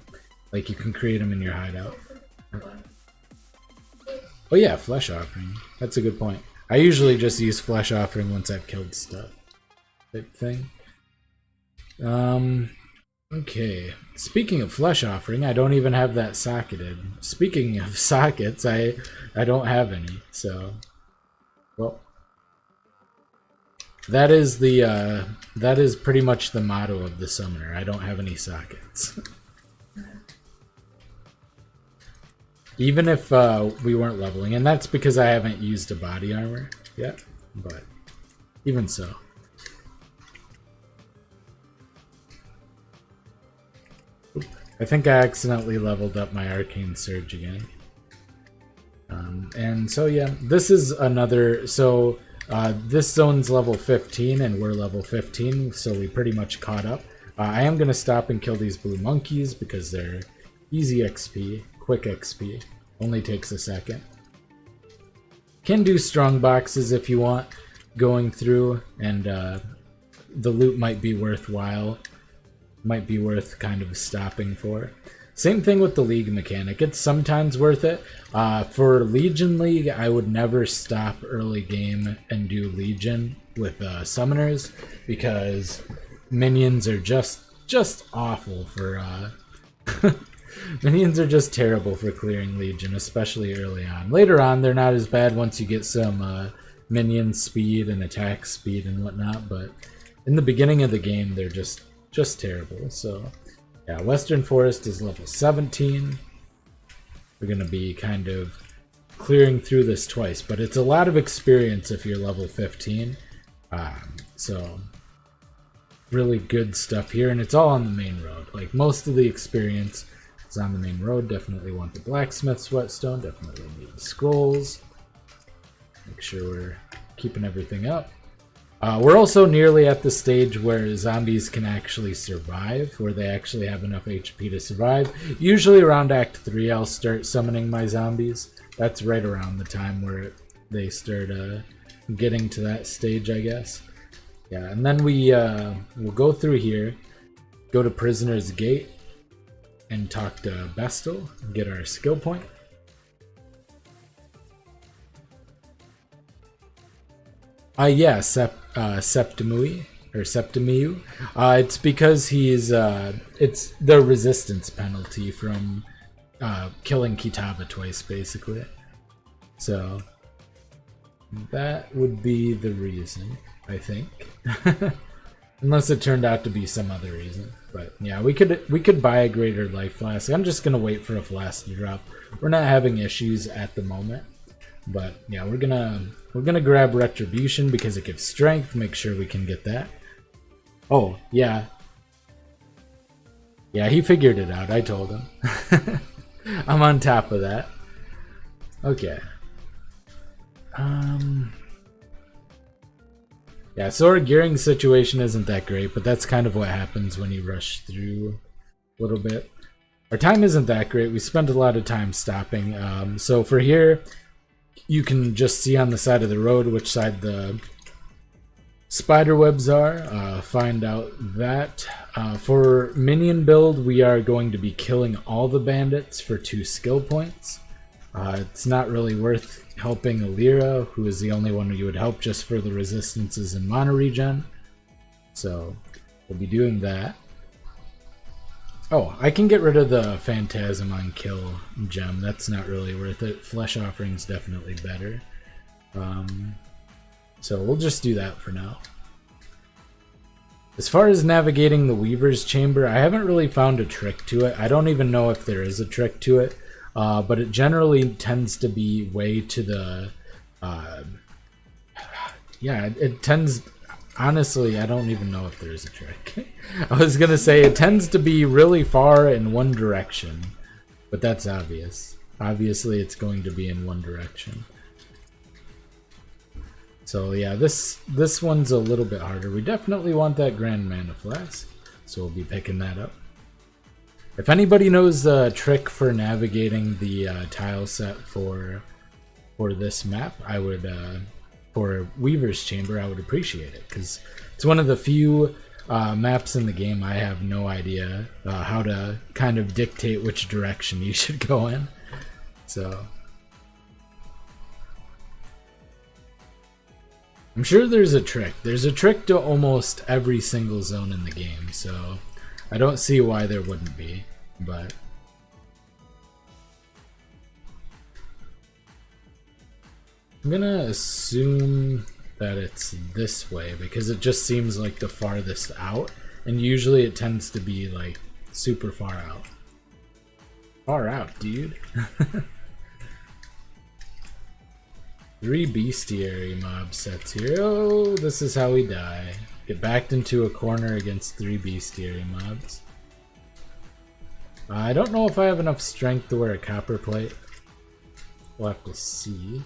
Speaker 1: Like, you can create them in your hideout. Oh yeah, Flesh Offering. That's a good point. I usually just use Flesh Offering once I've killed stuff. Type thing. Okay. Speaking of Flesh Offering, I don't even have that socketed. Speaking of sockets, I don't have any, so... Well... That is pretty much the motto of the summoner. I don't have any sockets. Even if we weren't leveling, and that's because I haven't used a body armor yet, but even so. Oop. I think I accidentally leveled up my Arcane Surge again. And so yeah, this is another, this zone's level 15 and we're level 15, so we pretty much caught up. I am going to stop and kill these blue monkeys because they're easy XP, quick XP. Only takes a second. Can do strong boxes if you want going through, and the loot might be worthwhile. Might be worth kind of stopping for. Same thing with the League mechanic. It's sometimes worth it. For Legion League, I would never stop early game and do Legion with summoners because minions are just awful for minions are just terrible for clearing Legion, especially early on. Later on, they're not as bad once you get some minion speed and attack speed and whatnot, but in the beginning of the game, they're just terrible. So yeah, Western Forest is level 17. We're gonna be kind of clearing through this twice, but it's a lot of experience if you're level 15. So really good stuff here, and it's all on the main road. Like most of the experience is on the main road. Definitely want the blacksmith's whetstone. Definitely need scrolls. Make sure we're keeping everything up. We're also nearly at the stage where zombies can actually survive, where they actually have enough HP to survive. Usually around Act 3 I'll start summoning my zombies. That's right around the time where they start getting to that stage, I guess. Yeah, and then we'll go through here, go to Prisoner's Gate, and talk to Bestel, and get our skill point. Yeah, Septimui, or Septimiu. It's because he's, it's the resistance penalty from killing Kitaba twice, basically. So, that would be the reason, I think. Unless it turned out to be some other reason. But yeah, we could buy a greater life flask. I'm just gonna wait for a flask to drop. We're not having issues at the moment. But yeah, we're gonna grab Retribution because it gives strength. Make sure we can get that. Oh, yeah. Yeah, he figured it out. I told him. I'm on top of that. Okay. Yeah, so our gearing situation isn't that great, but that's kind of what happens when you rush through a little bit. Our time isn't that great. We spend a lot of time stopping. So for here, you can just see on the side of the road which side the spider webs are. Find out that. For minion build, we are going to be killing all the bandits for 2 skill points. It's not really worth helping Alira, who is the only one you would help just for the resistances and mana regen. So we'll be doing that. Oh, I can get rid of the Phantasm on kill gem. That's not really worth it. Flesh Offering's definitely better. So we'll just do that for now. As far as navigating the Weaver's Chamber, I haven't really found a trick to it. I don't even know if there is a trick to it. But it generally tends to be way to the... yeah, it tends... Honestly, I don't even know if there's a trick. I was gonna say it tends to be really far in one direction, but that's obvious. Obviously, it's going to be in one direction. So yeah, this one's a little bit harder. We definitely want that Grand Mana Flask, so we'll be picking that up. If anybody knows the trick for navigating the tile set for this map, I would... for Weaver's Chamber, I would appreciate it, because it's one of the few maps in the game I have no idea how to kind of dictate which direction you should go in. So I'm sure there's a trick. There's a trick to almost every single zone in the game, so I don't see why there wouldn't be, but... I'm gonna assume that it's this way because it just seems like the farthest out, and usually it tends to be like super far out. Far out, dude. 3 bestiary mob sets here. Oh, this is how we die. Get backed into a corner against 3 bestiary mobs. I don't know if I have enough strength to wear a copper plate. We'll have to see.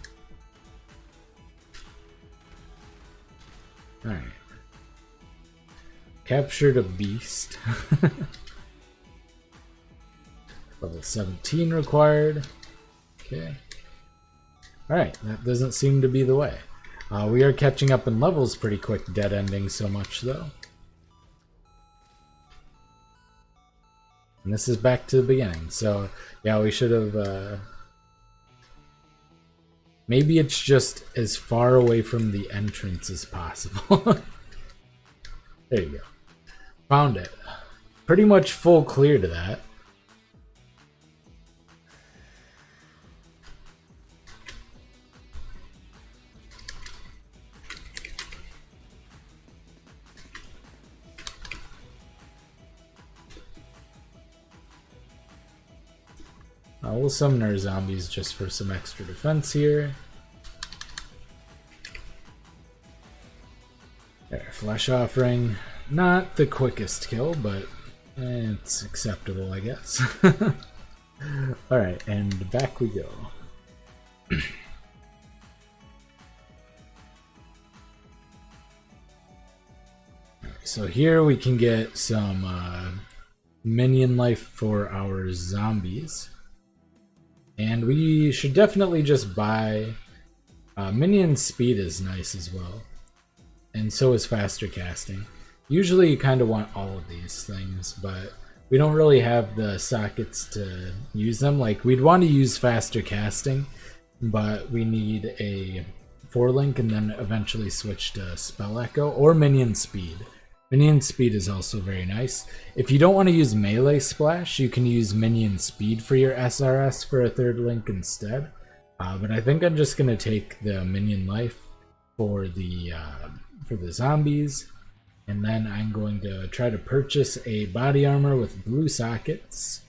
Speaker 1: Alright. Captured a beast. Level 17 required. Okay. Alright, that doesn't seem to be the way. We are catching up in levels pretty quick, dead ending so much though. And this is back to the beginning, so yeah, we should have... maybe it's just as far away from the entrance as possible. There you go. Found it. Pretty much full clear to that. We'll summon our zombies just for some extra defense here. There, flesh offering. Not the quickest kill, but it's acceptable, I guess. Alright, and back we go. So here we can get some minion life for our zombies. And we should definitely just buy... minion speed is nice as well. And so is faster casting. Usually you kind of want all of these things, but we don't really have the sockets to use them. Like, we'd want to use faster casting, but we need a 4-link and then eventually switch to spell echo or minion speed. Minion speed is also very nice. If you don't want to use melee splash, you can use minion speed for your SRS for a 3rd link instead. But I think I'm just gonna take the minion life for the zombies, and then I'm going to try to purchase a body armor with blue sockets.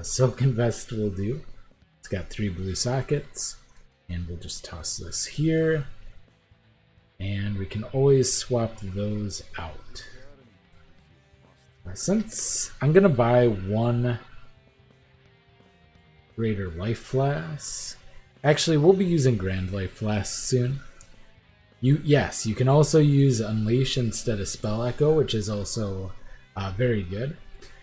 Speaker 1: Silken vest will do. It's got 3 blue sockets, and we'll just toss this here. And we can always swap those out. Since I'm gonna buy 1 greater life flask. Actually, we'll be using grand life flasks soon. Yes, you can also use Unleash instead of Spell Echo, which is also very good.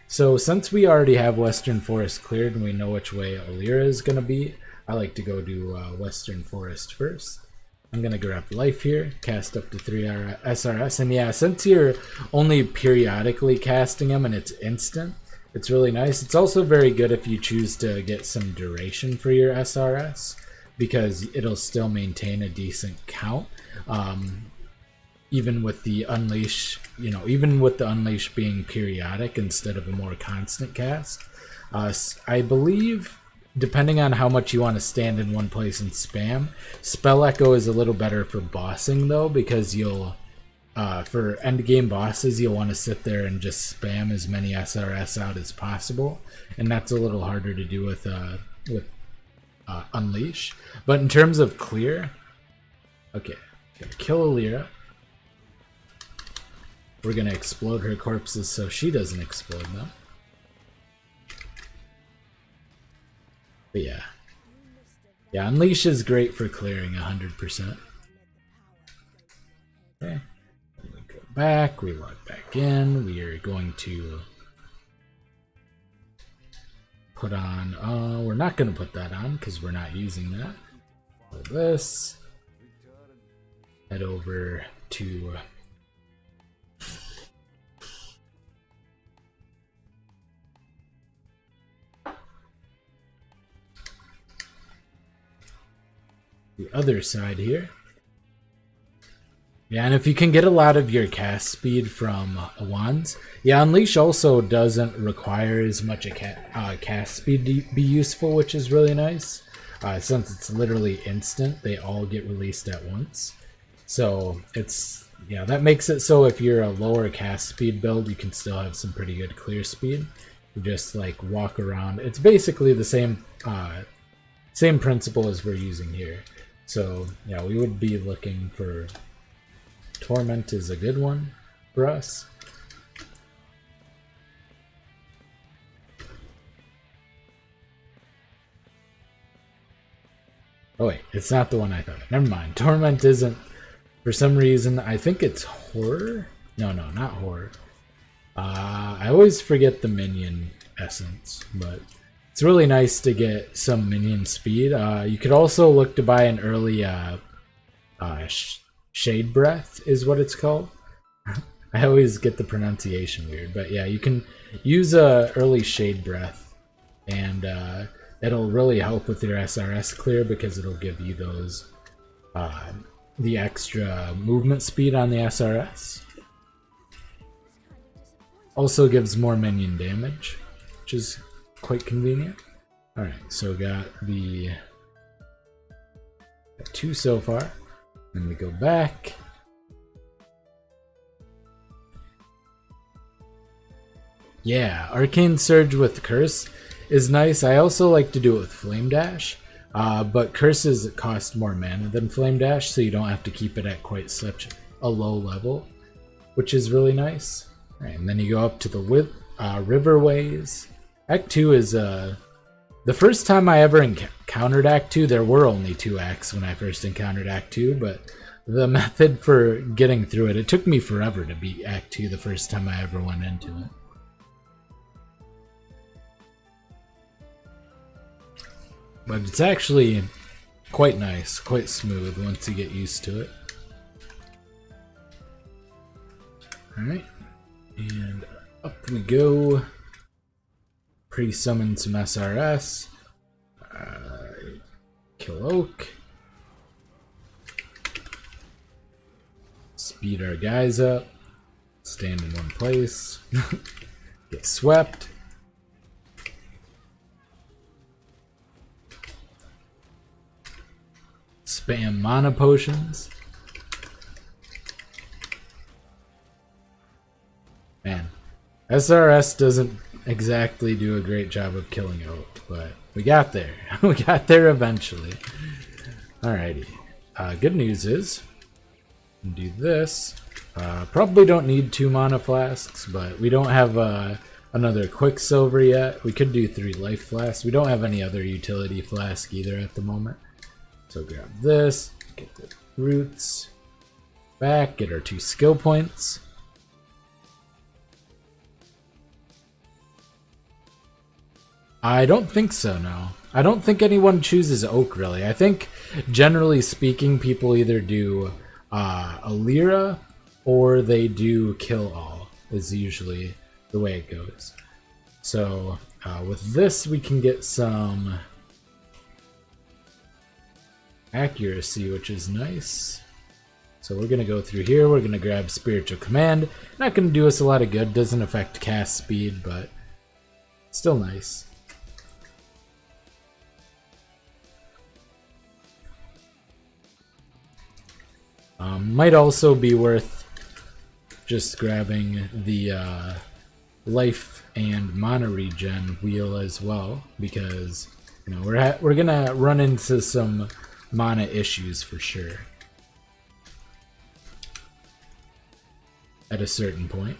Speaker 1: So since we already have Western Forest cleared and we know which way Alira is gonna be, I like to go do Western Forest first. I'm gonna grab life here, cast up to 3 SRS, and yeah, since you're only periodically casting them and it's instant, it's really nice. It's also very good if you choose to get some duration for your SRS, because it'll still maintain a decent count, even with the Unleash, even with the Unleash being periodic instead of a more constant cast. I believe, depending on how much you want to stand in one place and spam, Spell Echo is a little better for bossing though, because you'll, for end game bosses, you'll want to sit there and just spam as many SRS out as possible, and that's a little harder to do with Unleash. But in terms of clear, okay, gonna kill Alira. We're gonna explode her corpses so she doesn't explode them. But yeah, Unleash is great for clearing 100%. Okay, we go back, we log back in. We are going to put on, we're not going to put that on because we're not using that. Hold this, head over to the other side here. Yeah, and if you can get a lot of your cast speed from wands, yeah, Unleash also doesn't require as much a cast speed to be useful, which is really nice. Since it's literally instant, they all get released at once. So it's, yeah, that makes it so if you're a lower cast speed build, you can still have some pretty good clear speed. You just like walk around. It's basically the same principle as we're using here. So yeah, we would be looking for Torment is a good one for us. Oh wait, it's not the one I thought. Never mind. Torment isn't, for some reason, I think it's horror? No, not horror. I always forget the minion essence, but it's really nice to get some minion speed. You could also look to buy an early shade breath is what it's called. I always get the pronunciation weird, but yeah, you can use a early shade breath, and it'll really help with your SRS clear because it'll give you those the extra movement speed on the SRS. Also gives more minion damage, which is quite convenient. Alright, so got 2 so far. Then we go back. Yeah, Arcane Surge with Curse is nice. I also like to do it with Flame Dash, but Curses cost more mana than Flame Dash, so you don't have to keep it at quite such a low level, which is really nice. Right, and then you go up to the Riverways. Act 2 is the first time I ever encountered Act 2. There were only 2 acts when I first encountered Act 2, but the method for getting through it took me forever to beat Act 2 the first time I ever went into it. But it's actually quite nice, quite smooth once you get used to it. Alright, and up we go. Pre-summon some SRS. Kill Oak. Speed our guys up. Stand in one place. Get swept. Spam mana potions. Man, SRS doesn't exactly do a great job of killing Oak, but we got there. We got there eventually. Alrighty. Good news is, do this. Probably don't need 2 mana flasks, but we don't have another Quicksilver yet. We could do 3 life flasks. We don't have any other utility flask either at the moment. So grab this, get the roots back, get our 2 skill points. I don't think so, no. I don't think anyone chooses Oak, really. I think, generally speaking, people either do a Lyra or they do Kill All, is usually the way it goes. So, with this, we can get some accuracy, which is nice. So we're going to go through here. We're going to grab Spiritual Command. Not going to do us a lot of good. Doesn't affect cast speed, but still nice. Might also be worth just grabbing the life and mana regen wheel as well, because you know we're gonna run into some mana issues for sure at a certain point.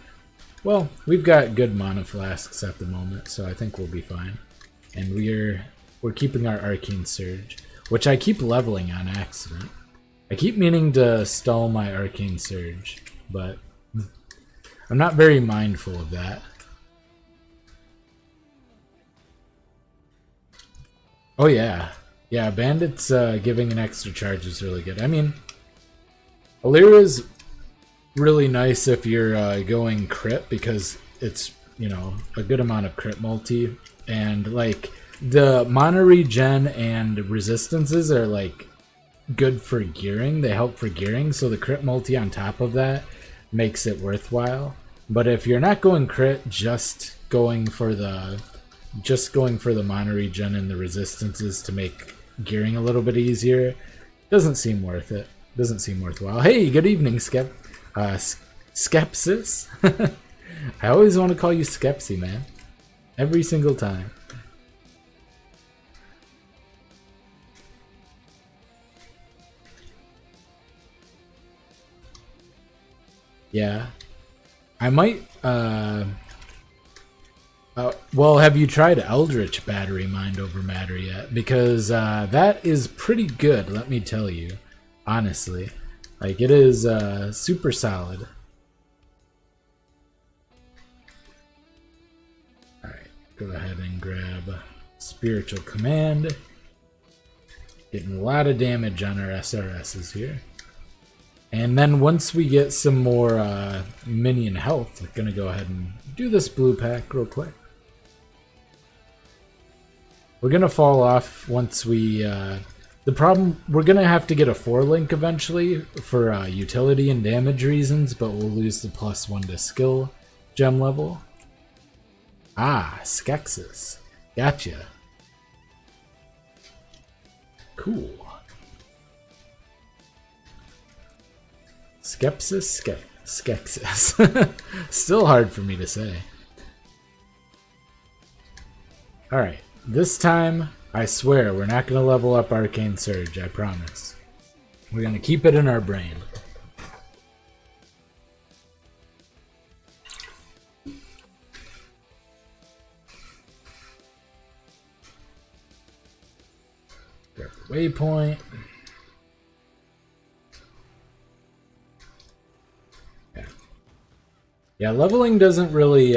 Speaker 1: Well, we've got good mana flasks at the moment, so I think we'll be fine. And we're keeping our Arcane Surge, which I keep leveling on accident. I keep meaning to stall my Arcane Surge, but I'm not very mindful of that. Oh yeah. Yeah, Bandits giving an extra charge is really good. I mean, Alira's really nice if you're going crit, because it's, you know, a good amount of crit multi. And, like, the mana regen and resistances are, like, good for gearing. They help for gearing, so the crit multi on top of that makes it worthwhile. But if you're not going crit, just going for the mana regen and the resistances to make gearing a little bit easier, doesn't seem worth it. Doesn't seem worthwhile. Hey, good evening, Skepsis. I always want to call you Skepsy, man. Every single time. Yeah. I might, well, have you tried Eldritch Battery Mind Over Matter yet? Because that is pretty good, let me tell you. Honestly. Like, it is super solid. Go ahead and grab Spiritual Command. Getting a lot of damage on our SRSs here. And then once we get some more minion health, I'm going to go ahead and do this blue pack real quick. We're going to fall off once we... the problem, we're going to have to get a 4-link eventually for utility and damage reasons, but we'll lose the +1 to skill gem level. Ah, Skeksis. Gotcha. Cool. Skeksis. Still hard for me to say. Alright, this time, I swear, we're not going to level up Arcane Surge, I promise. We're going to keep it in our brain. Grab the waypoint. Yeah, leveling doesn't really,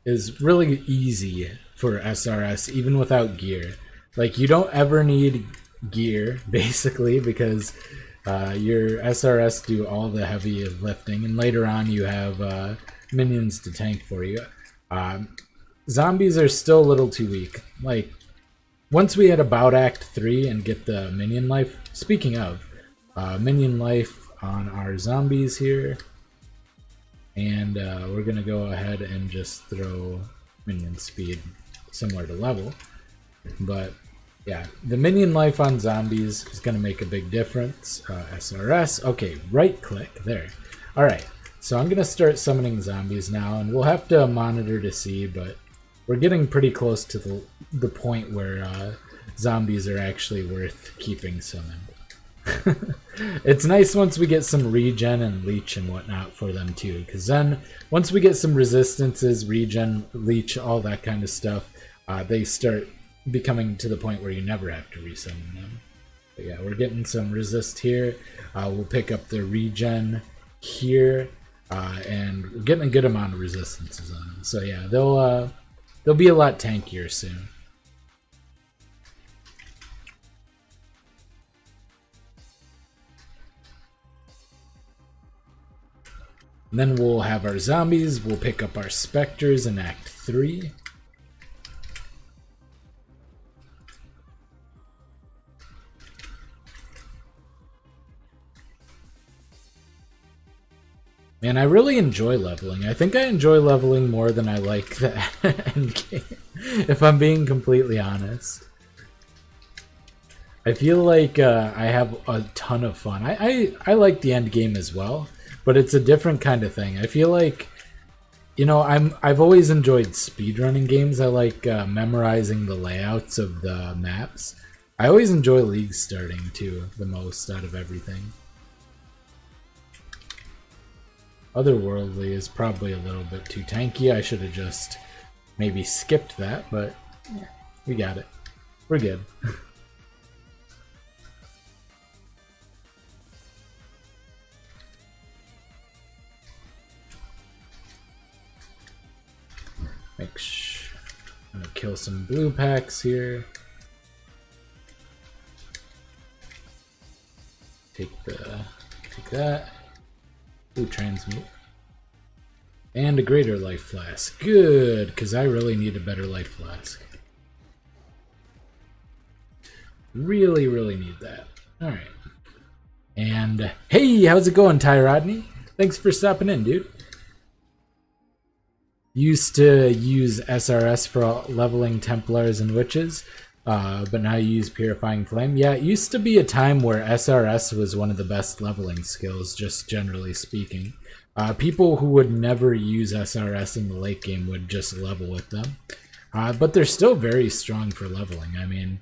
Speaker 1: is really easy for SRS, even without gear. Like, you don't ever need gear, basically, because your SRS do all the heavy lifting, and later on you have minions to tank for you. Zombies are still a little too weak. Like, once we hit about Act 3 and get the minion life, speaking of, minion life on our zombies here, and we're going to go ahead and just throw minion speed similar to level. But yeah, the minion life on zombies is going to make a big difference. SRS, okay, right click, there. Alright, so I'm going to start summoning zombies now, and we'll have to monitor to see, but we're getting pretty close to the point where zombies are actually worth keeping summoned. It's nice once we get some regen and leech and whatnot for them too, because then once we get some resistances, regen, leech, all that kind of stuff, they start becoming to the point where you never have to resummon them. But yeah, we're getting some resist here. We'll pick up the regen here, and we're getting a good amount of resistances on them. So yeah, they'll be a lot tankier soon. And then we'll have our zombies, we'll pick up our specters in Act 3. Man, I really enjoy leveling. I think I enjoy leveling more than I like the endgame, if I'm being completely honest. I feel like I have a ton of fun. I like the endgame as well. But it's a different kind of thing. I feel like, you know, I've always enjoyed speedrunning games. I like memorizing the layouts of the maps. I always enjoy League starting too, the most out of everything. Otherworldly is probably a little bit too tanky. I should have just maybe skipped that, but yeah, we got it. We're good. I'm gonna kill some blue packs here. Take that. Ooh, transmute. And a greater life flask. Good, because I really need a better life flask. Really, really need that. Alright. And hey, how's it going, Ty Rodney? Thanks for stopping in, dude. Used to use SRS for leveling Templars and Witches, but now you use Purifying Flame. Yeah, it used to be a time where SRS was one of the best leveling skills, just generally speaking. People who would never use SRS in the late game would just level with them. But they're still very strong for leveling. I mean,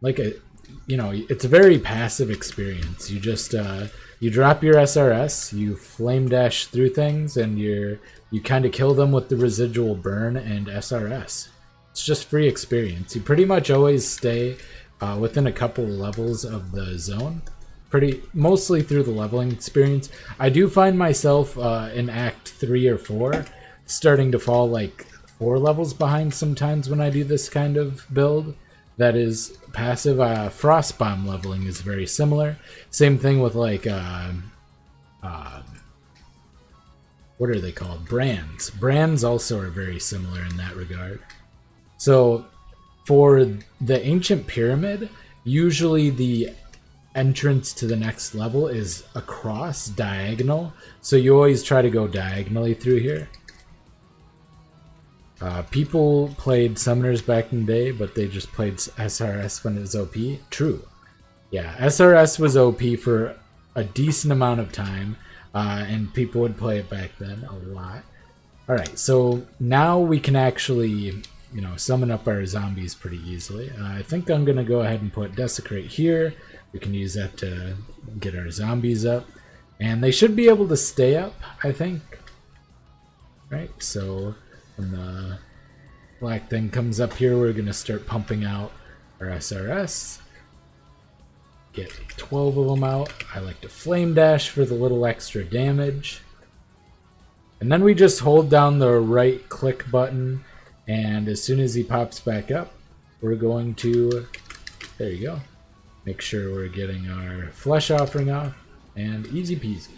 Speaker 1: it's a very passive experience. You just, you drop your SRS, you flame dash through things, and you kind of kill them with the residual burn and SRS. It's just free experience. You pretty much always stay within a couple levels of the zone, mostly through the leveling experience. I do find myself in Act 3 or 4 starting to fall like 4 levels behind sometimes when I do this kind of build. That is passive. Frost Bomb leveling is very similar. Same thing with like what are they called? Brands. Brands also are very similar in that regard. So for the Ancient Pyramid, usually the entrance to the next level is across, diagonal. So you always try to go diagonally through here. People played Summoners back in the day, but they just played SRS when it was OP. True. Yeah, SRS was OP for a decent amount of time, and people would play it back then a lot. Alright, so now we can actually, summon up our zombies pretty easily. I think I'm going to go ahead and put Desecrate here. We can use that to get our zombies up. And they should be able to stay up, I think. Right, so when the black thing comes up here, we're going to start pumping out our SRS. Get 12 of them out. I like to Flame Dash for the little extra damage. And then we just hold down the right click button, and as soon as he pops back up, we're going to, there you go, make sure we're getting our Flesh Offering off, and easy peasy.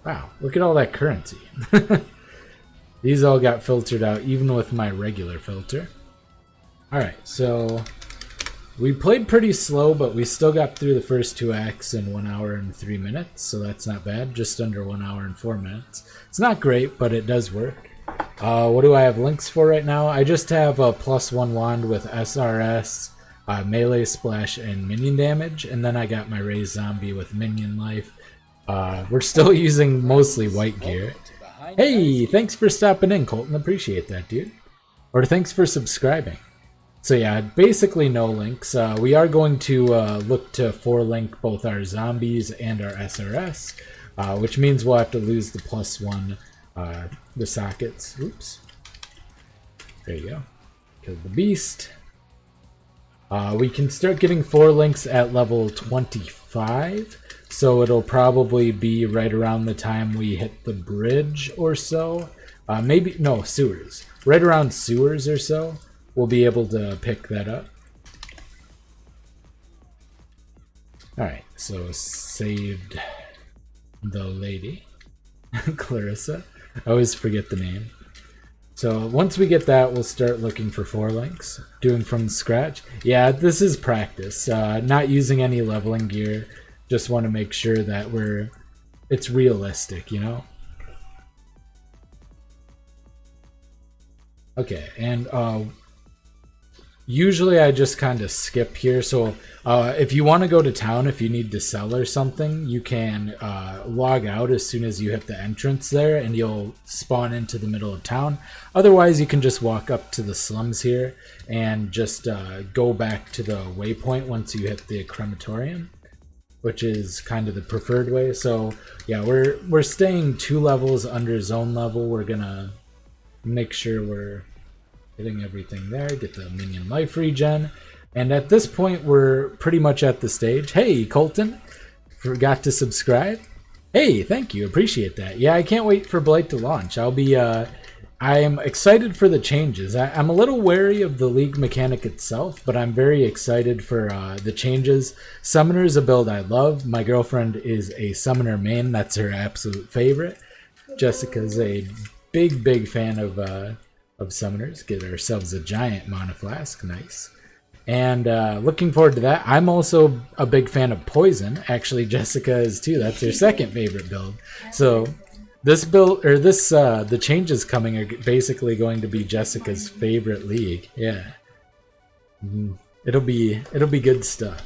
Speaker 1: Wow, look at all that currency. These all got filtered out even with my regular filter. Alright, so we played pretty slow, but we still got through the first 2 acts in 1 hour and 3 minutes, so that's not bad. Just under 1 hour and 4 minutes. It's not great, but it does work. What do I have links for right now? I just have a +1 wand with SRS, melee splash, and minion damage, and then I got my raised zombie with minion life. We're still using mostly white gear. Hey, thanks for stopping in, Colton. Appreciate that, dude. Or thanks for subscribing. So yeah, basically no links. We are going to look to 4-link both our zombies and our SRS, which means we'll have to lose the +1, the sockets. Oops. There you go. Killed the beast. We can start getting 4 links at level 25. So it'll probably be right around the time we hit the bridge or so. Maybe, no, sewers. Right around sewers or so, we'll be able to pick that up. Alright, so saved the lady. Clarissa. I always forget the name. So once we get that, we'll start looking for 4 links. Doing from scratch. Yeah, this is practice. Not using any leveling gear. Just want to make sure that it's realistic, Okay, and usually I just kind of skip here. So if you want to go to town, if you need to sell or something, you can log out as soon as you hit the entrance there, and you'll spawn into the middle of town. Otherwise, you can just walk up to the slums here and just go back to the waypoint once you hit the crematorium, which is kind of the preferred way. So yeah, we're staying 2 levels under zone level. We're gonna make sure we're hitting everything there, get the minion life regen, and at this point we're pretty much at the stage. Hey Colton, forgot to subscribe. Hey, thank you, appreciate that. Yeah, I can't wait for Blight to launch. I am excited for the changes. I'm a little wary of the league mechanic itself, but I'm very excited for the changes. Summoner is a build I love. My girlfriend is a Summoner main. That's her absolute favorite. Jessica's a big fan of Summoners. Get ourselves a giant Mana Flask. Nice. And looking forward to that. I'm also a big fan of Poison. Actually, Jessica is too. That's her second favorite build. So this build, or this, the changes coming are basically going to be Jessica's favorite league. Yeah, it'll be good stuff.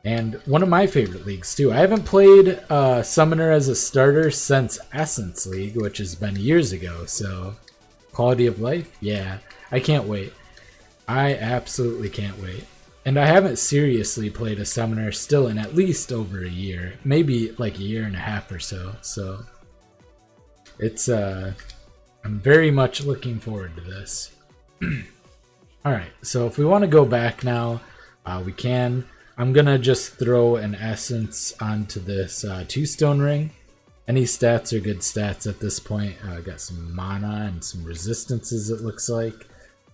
Speaker 1: And one of my favorite leagues too. I haven't played Summoner as a starter since Essence League, which has been years ago. So quality of life, yeah, I can't wait. I absolutely can't wait. And I haven't seriously played a Summoner still in at least over a year, maybe like a year and a half or so. So it's I'm very much looking forward to this. Alright, so if we want to go back now, we can. I'm gonna just throw an essence onto this 2-stone ring, Any stats are good stats at this point. Got some mana and some resistances, it looks like.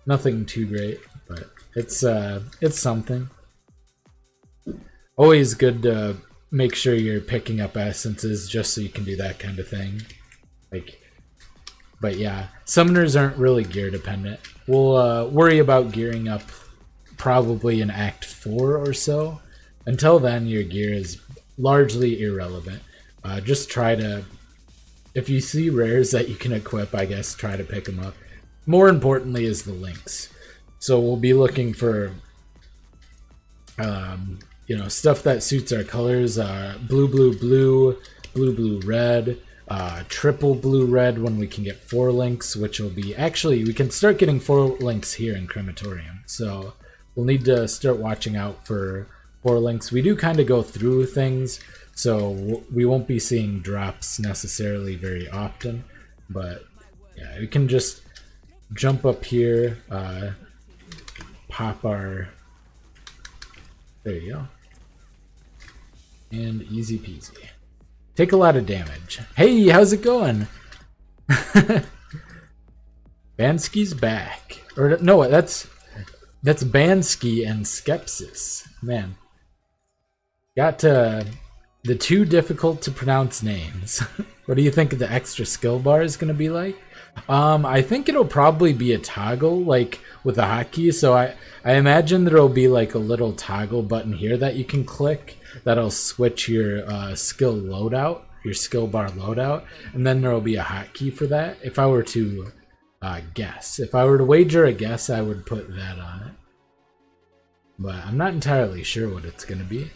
Speaker 1: Nothing too great, but it's something. Always good to make sure you're picking up essences just so you can do that kind of thing. But yeah, summoners aren't really gear dependent. We'll worry about gearing up probably in Act 4 or so. Until then, your gear is largely irrelevant. Just try to, if you see rares that you can equip, I guess try to pick them up. More importantly is the links. So we'll be looking for, stuff that suits our colors. Blue, blue, blue, blue, blue, red. Triple blue red when we can get 4 links, which will be, actually we can start getting 4 links here in Crematorium, so we'll need to start watching out for 4 links. We do kind of go through things, so we won't be seeing drops necessarily very often, but yeah, we can just jump up here, pop our, there you go, and easy peasy. Take a lot of damage. Hey, how's it going? Bansky's back. Or no, that's Bansky and Skepsis. Man. Got the 2 difficult to pronounce names. What do you think the extra skill bar is going to be like? I think it'll probably be a toggle, like with a hotkey. So I imagine there'll be like a little toggle button here that you can click that'll switch your skill loadout, your skill bar loadout, and then there'll be a hotkey for that. If I were to guess, if I were to wager a guess, I would put that on it. But I'm not entirely sure what it's going to be.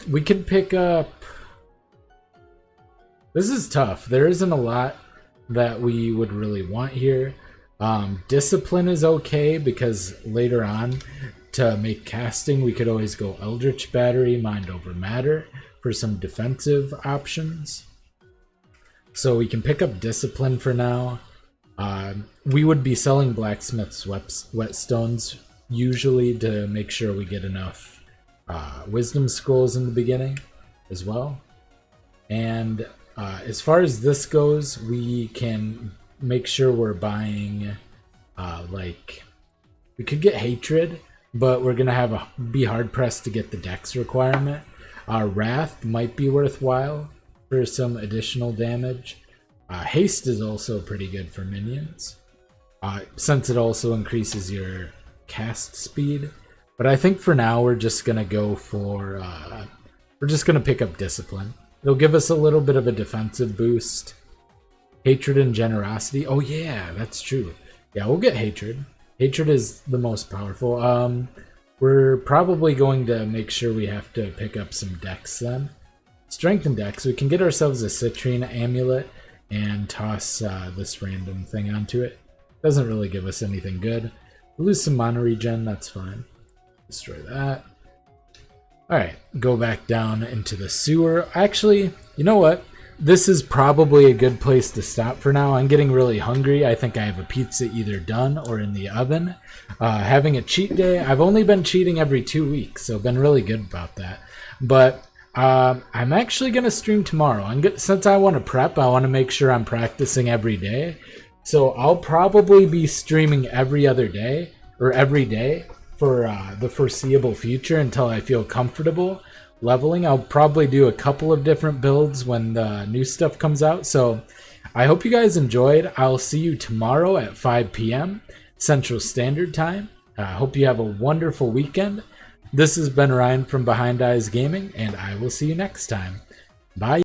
Speaker 1: We could pick up... This is tough. There isn't a lot that we would really want here. Discipline is okay because later on, to make casting, we could always go Eldritch Battery, Mind Over Matter for some defensive options. So we can pick up Discipline for now. We would be selling Blacksmith's Whetstones usually to make sure we get enough Wisdom Scrolls in the beginning as well. And as far as this goes, we can make sure we're buying, we could get Hatred, but we're going to be hard-pressed to get the Dex requirement. Wrath might be worthwhile for some additional damage. Haste is also pretty good for minions, since it also increases your cast speed. But I think for now we're just going to go for... we're just going to pick up Discipline. It'll give us a little bit of a defensive boost. Hatred and Generosity. Oh yeah, that's true. Yeah, we'll get Hatred. Hatred is the most powerful. We're probably going to make sure we have to pick up some Dex then. Strength and Dex. We can get ourselves a Citrine Amulet and toss this random thing onto it. Doesn't really give us anything good. We'll lose some mana regen, that's fine. Destroy that. Alright, go back down into the sewer. Actually, you know what? This is probably a good place to stop for now. I'm getting really hungry. I think I have a pizza either done or in the oven. Having a cheat day. I've only been cheating every 2 weeks, so been really good about that. But I'm actually going to stream tomorrow. Since I want to prep, I want to make sure I'm practicing every day. So I'll probably be streaming every other day, or every day, for the foreseeable future until I feel comfortable leveling. I'll probably do a couple of different builds when the new stuff comes out. So I hope you guys enjoyed. I'll see you tomorrow at 5 p.m. Central Standard Time. I hope you have a wonderful weekend. This has been Ryan from Behind Eyes Gaming, and I will see you next time. Bye.